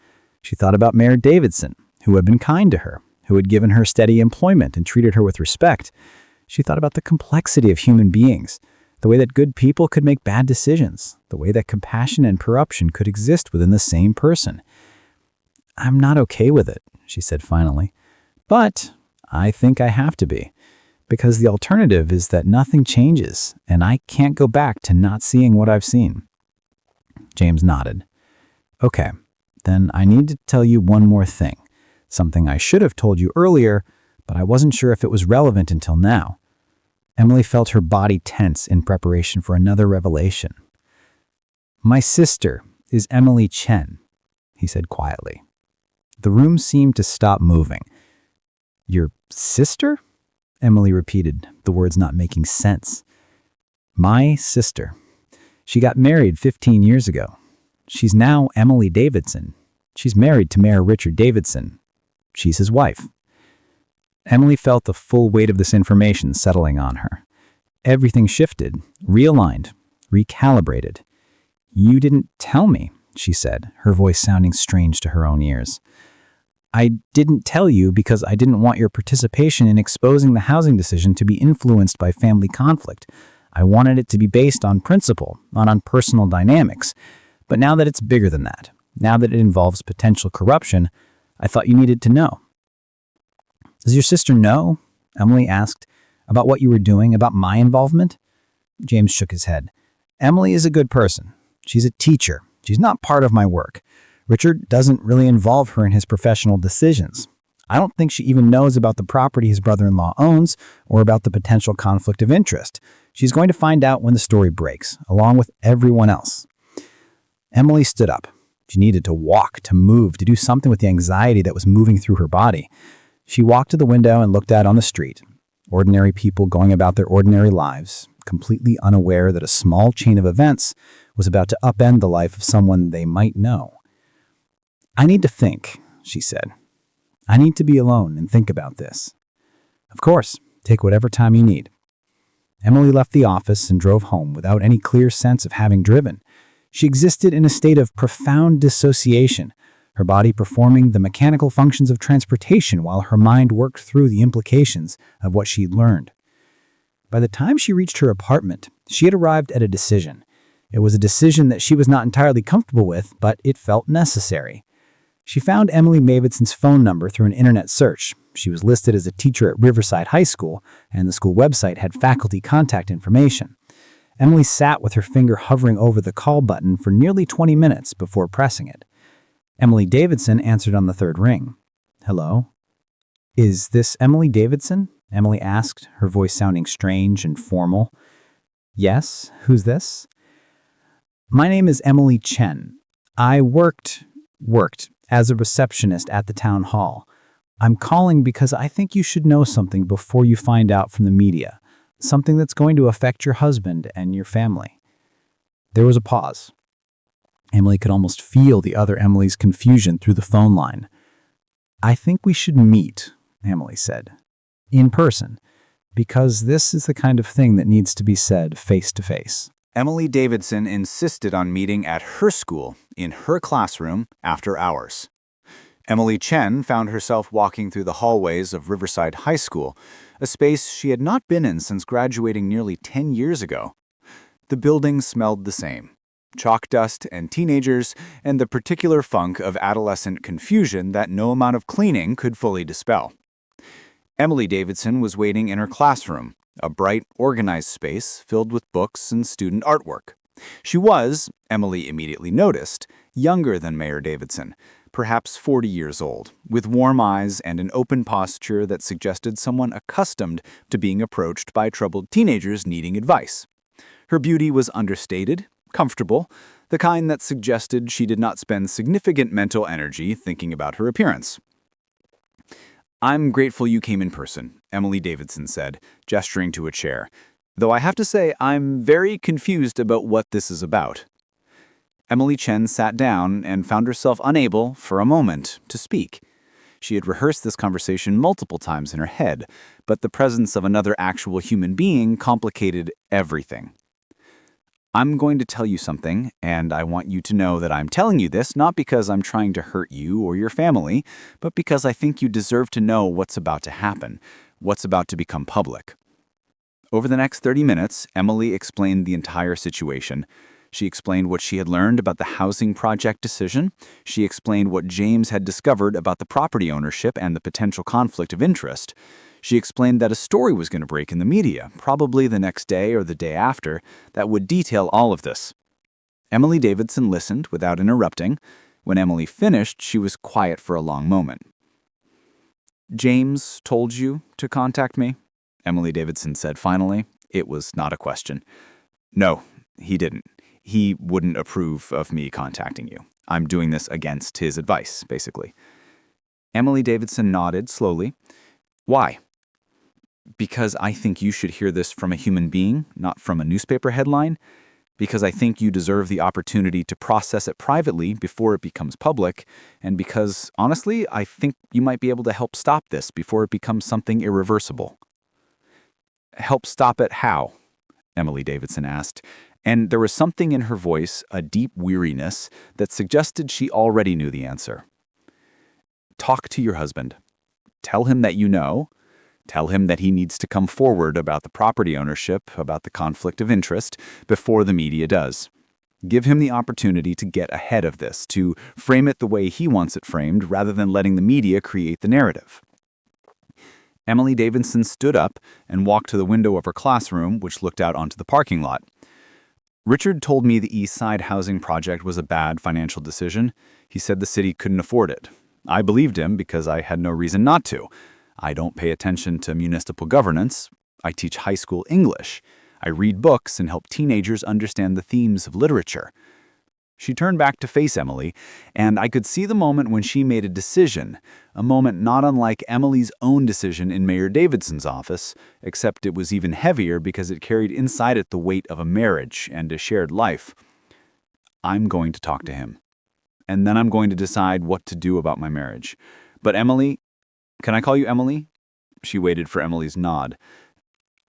She thought about Mayor Davidson, who had been kind to her, who had given her steady employment and treated her with respect. She thought about the complexity of human beings, the way that good people could make bad decisions, the way that compassion and corruption could exist within the same person. "I'm not okay with it," she said finally. "But I think I have to be, because the alternative is that nothing changes, and I can't go back to not seeing what I've seen." James nodded. "Okay, then I need to tell you one more thing, something I should have told you earlier, but I wasn't sure if it was relevant until now." Emily felt her body tense in preparation for another revelation. "My sister is Emily Chen," he said quietly. The room seemed to stop moving. "Your sister?" Emily repeated, the words not making sense. "My sister. She got married 15 years ago. She's now Emily Davidson. She's married to Mayor Richard Davidson. She's his wife." Emily felt the full weight of this information settling on her. Everything shifted, realigned, recalibrated. "You didn't tell me," she said, her voice sounding strange to her own ears. "I didn't tell you because I didn't want your participation in exposing the housing decision to be influenced by family conflict. I wanted it to be based on principle, not on personal dynamics. But now that it's bigger than that, now that it involves potential corruption, I thought you needed to know." "Does your sister know?" Emily asked, "about what you were doing, about my involvement?" James shook his head. "Emily is a good person. She's a teacher. She's not part of my work. Richard doesn't really involve her in his professional decisions. I don't think she even knows about the property his brother-in-law owns or about the potential conflict of interest. She's going to find out when the story breaks, along with everyone else." Emily stood up. She needed to walk, to move, to do something with the anxiety that was moving through her body. She walked to the window and looked out on the street. Ordinary people going about their ordinary lives, completely unaware that a small chain of events was about to upend the life of someone they might know. "I need to think," she said. "I need to be alone and think about this." "Of course, take whatever time you need." Emily left the office and drove home without any clear sense of having driven. She existed in a state of profound dissociation, her body performing the mechanical functions of transportation while her mind worked through the implications of what she'd learned. By the time she reached her apartment, she had arrived at a decision. It was a decision that she was not entirely comfortable with, but it felt necessary. She found Emily Davidson's phone number through an internet search. She was listed as a teacher at Riverside High School, and the school website had faculty contact information. Emily sat with her finger hovering over the call button for nearly 20 minutes before pressing it. Emily Davidson answered on the third ring. "Hello? Is this Emily Davidson?" Emily asked, her voice sounding strange and formal. "Yes, who's this?" "My name is Emily Chen. I worked as a receptionist at the town hall. I'm calling because I think you should know something before you find out from the media, something that's going to affect your husband and your family." There was a pause. Emily could almost feel the other Emily's confusion through the phone line. "I think we should meet," Emily said, "in person, because this is the kind of thing that needs to be said face to face." Emily Davidson insisted on meeting at her school, in her classroom, after hours. Emily Chen found herself walking through the hallways of Riverside High School, a space she had not been in since graduating nearly 10 years ago. The building smelled the same: chalk dust and teenagers, and the particular funk of adolescent confusion that no amount of cleaning could fully dispel. Emily Davidson was waiting in her classroom, a bright, organized space filled with books and student artwork. She was, Emily immediately noticed, younger than Mayor Davidson, perhaps 40 years old, with warm eyes and an open posture that suggested someone accustomed to being approached by troubled teenagers needing advice. Her beauty was understated, comfortable, the kind that suggested she did not spend significant mental energy thinking about her appearance. "I'm grateful you came in person," Emily Davidson said, gesturing to a chair, "though I have to say I'm very confused about what this is about." Emily Chen sat down and found herself unable, for a moment, to speak. She had rehearsed this conversation multiple times in her head, but the presence of another actual human being complicated everything. "I'm going to tell you something, and I want you to know that I'm telling you this not because I'm trying to hurt you or your family, but because I think you deserve to know what's about to happen, what's about to become public." Over the next 30 minutes, Emily explained the entire situation. She explained what she had learned about the housing project decision. She explained what James had discovered about the property ownership and the potential conflict of interest. She explained that a story was going to break in the media, probably the next day or the day after, that would detail all of this. Emily Davidson listened without interrupting. When Emily finished, she was quiet for a long moment. "James told you to contact me?" Emily Davidson said finally. It was not a question. "No, he didn't. He wouldn't approve of me contacting you. I'm doing this against his advice, basically." Emily Davidson nodded slowly. "Why?" "Because I think you should hear this from a human being, not from a newspaper headline. Because I think you deserve the opportunity to process it privately before it becomes public. And because, honestly, I think you might be able to help stop this before it becomes something irreversible." "Help stop it how?" Emily Davidson asked. And there was something in her voice, a deep weariness, that suggested she already knew the answer. "Talk to your husband. Tell him that you know. Tell him that he needs to come forward about the property ownership, about the conflict of interest, before the media does. Give him the opportunity to get ahead of this, to frame it the way he wants it framed, rather than letting the media create the narrative." Emily Davidson stood up and walked to the window of her classroom, which looked out onto the parking lot. "Richard told me the East Side housing project was a bad financial decision. He said the city couldn't afford it. I believed him because I had no reason not to. I don't pay attention to municipal governance. I teach high school English. I read books and help teenagers understand the themes of literature." She turned back to face Emily, and I could see the moment when she made a decision, a moment not unlike Emily's own decision in Mayor Davidson's office, except it was even heavier because it carried inside it the weight of a marriage and a shared life. "I'm going to talk to him, and then I'm going to decide what to do about my marriage. But Emily, can I call you Emily?" She waited for Emily's nod.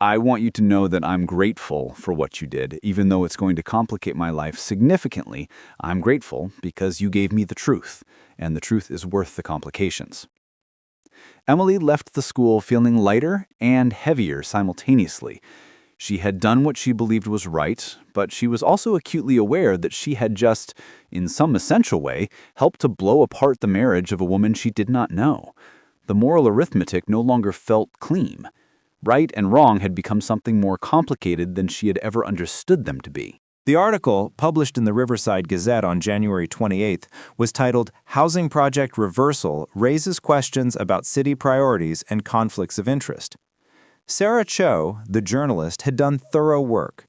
I want you to know that I'm grateful for what you did. Even though it's going to complicate my life significantly, I'm grateful because you gave me the truth, and the truth is worth the complications. Emily left the school feeling lighter and heavier simultaneously. She had done what she believed was right, but she was also acutely aware that she had just, in some essential way, helped to blow apart the marriage of a woman she did not know. The moral arithmetic no longer felt clean. Right and wrong had become something more complicated than she had ever understood them to be. The article, published in the Riverside Gazette on January 28th, was titled "Housing Project Reversal Raises Questions About City Priorities and Conflicts of Interest." Sarah Cho, the journalist, had done thorough work.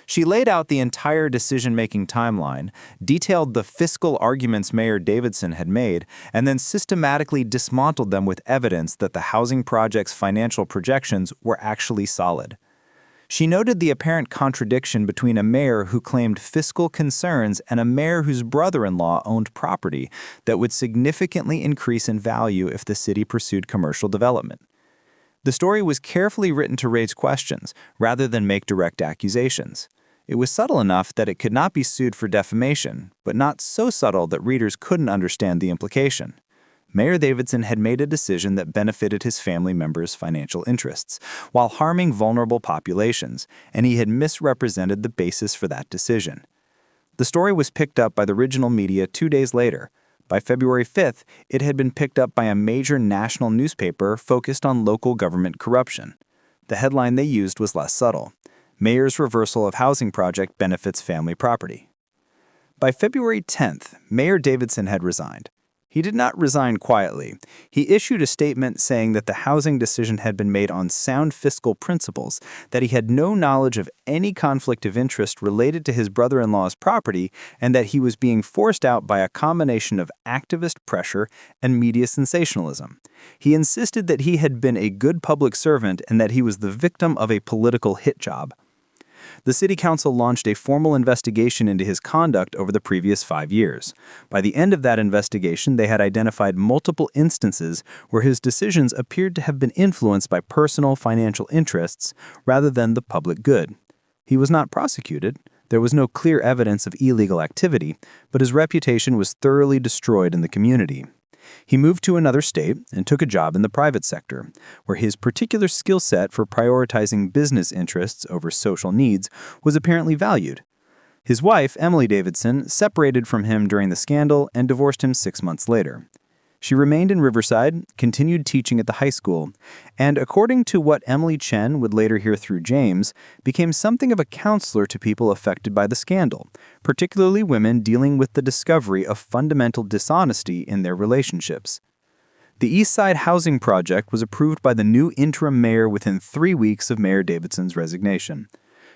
She laid out the entire decision-making timeline, detailed the fiscal arguments Mayor Davidson had made, and then systematically dismantled them with evidence that the housing project's financial projections were actually solid. She noted the apparent contradiction between a mayor who claimed fiscal concerns and a mayor whose brother-in-law owned property that would significantly increase in value if the city pursued commercial development. The story was carefully written to raise questions, rather than make direct accusations. It was subtle enough that it could not be sued for defamation, but not so subtle that readers couldn't understand the implication. Mayor Davidson had made a decision that benefited his family members' financial interests, while harming vulnerable populations, and he had misrepresented the basis for that decision. The story was picked up by the regional media 2 days later. By February 5th, it had been picked up by a major national newspaper focused on local government corruption. The headline they used was less subtle: "Mayor's Reversal of Housing Project Benefits Family Property." By February 10th, Mayor Davidson had resigned. He did not resign quietly. He issued a statement saying that the housing decision had been made on sound fiscal principles, that he had no knowledge of any conflict of interest related to his brother-in-law's property, and that he was being forced out by a combination of activist pressure and media sensationalism. He insisted that he had been a good public servant and that he was the victim of a political hit job. The city council launched a formal investigation into his conduct over the previous 5 years. By the end of that investigation, they had identified multiple instances where his decisions appeared to have been influenced by personal financial interests rather than the public good. He was not prosecuted. There was no clear evidence of illegal activity, but his reputation was thoroughly destroyed in the community. He moved to another state and took a job in the private sector, where his particular skill set for prioritizing business interests over social needs was apparently valued. His wife, Emily Davidson, separated from him during the scandal and divorced him 6 months later. She remained in Riverside, continued teaching at the high school, and according to what Emily Chen would later hear through James, became something of a counselor to people affected by the scandal, particularly women dealing with the discovery of fundamental dishonesty in their relationships. The East Side Housing Project was approved by the new interim mayor within 3 weeks of Mayor Davidson's resignation.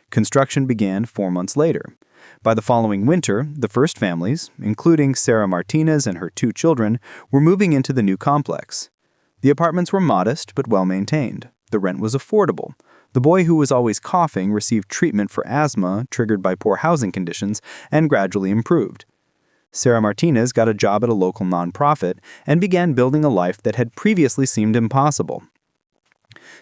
Construction began 4 months later. By the following winter, the first families, including Sarah Martinez and her 2 children, were moving into the new complex. The apartments were modest but well-maintained. The rent was affordable. The boy who was always coughing received treatment for asthma triggered by poor housing conditions and gradually improved. Sarah Martinez got a job at a local nonprofit and began building a life that had previously seemed impossible.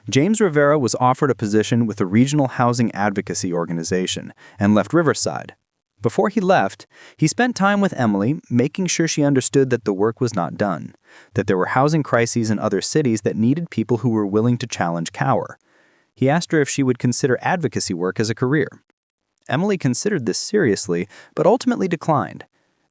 James Rivera was offered a position with a regional housing advocacy organization and left Riverside. Before he left, he spent time with Emily, making sure she understood that the work was not done, that there were housing crises in other cities that needed people who were willing to challenge power. He asked her if she would consider advocacy work as a career. Emily considered this seriously, but ultimately declined.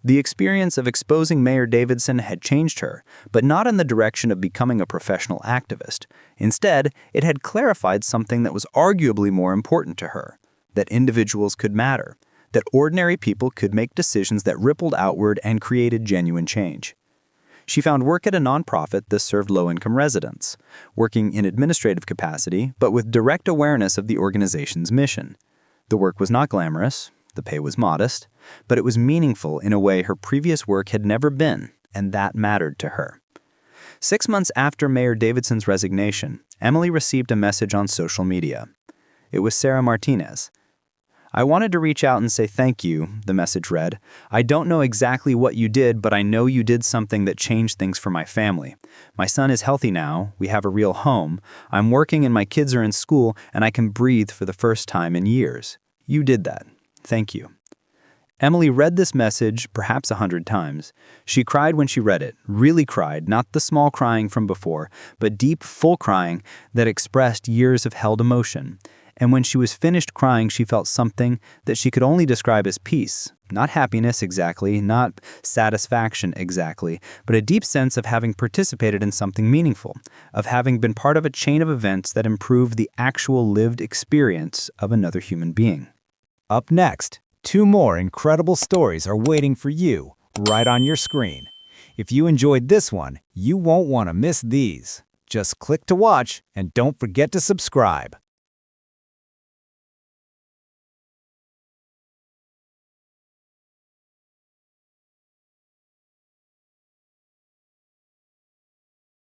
The experience of exposing Mayor Davidson had changed her, but not in the direction of becoming a professional activist. Instead, it had clarified something that was arguably more important to her: that individuals could matter, that ordinary people could make decisions that rippled outward and created genuine change. She found work at a nonprofit that served low-income residents, working in administrative capacity, but with direct awareness of the organization's mission. The work was not glamorous, the pay was modest, but it was meaningful in a way her previous work had never been, and that mattered to her. 6 months after Mayor Davidson's resignation, Emily received a message on social media. It was Sarah Martinez. I wanted to reach out and say thank you, the message read. I don't know exactly what you did, but I know you did something that changed things for my family. My son is healthy now, we have a real home, I'm working and my kids are in school, and I can breathe for the first time in years. You did that. Thank you. Emily read this message perhaps 100 times. She cried when she read it, really cried, not the small crying from before, but deep, full crying that expressed years of held emotion. And when she was finished crying, she felt something that she could only describe as peace. Not happiness exactly, not satisfaction exactly, but a deep sense of having participated in something meaningful, of having been part of a chain of events that improved the actual lived experience of another human being. Up next, 2 more incredible stories are waiting for you right on your screen. If you enjoyed this one, you won't want to miss these. Just click to watch and don't forget to subscribe.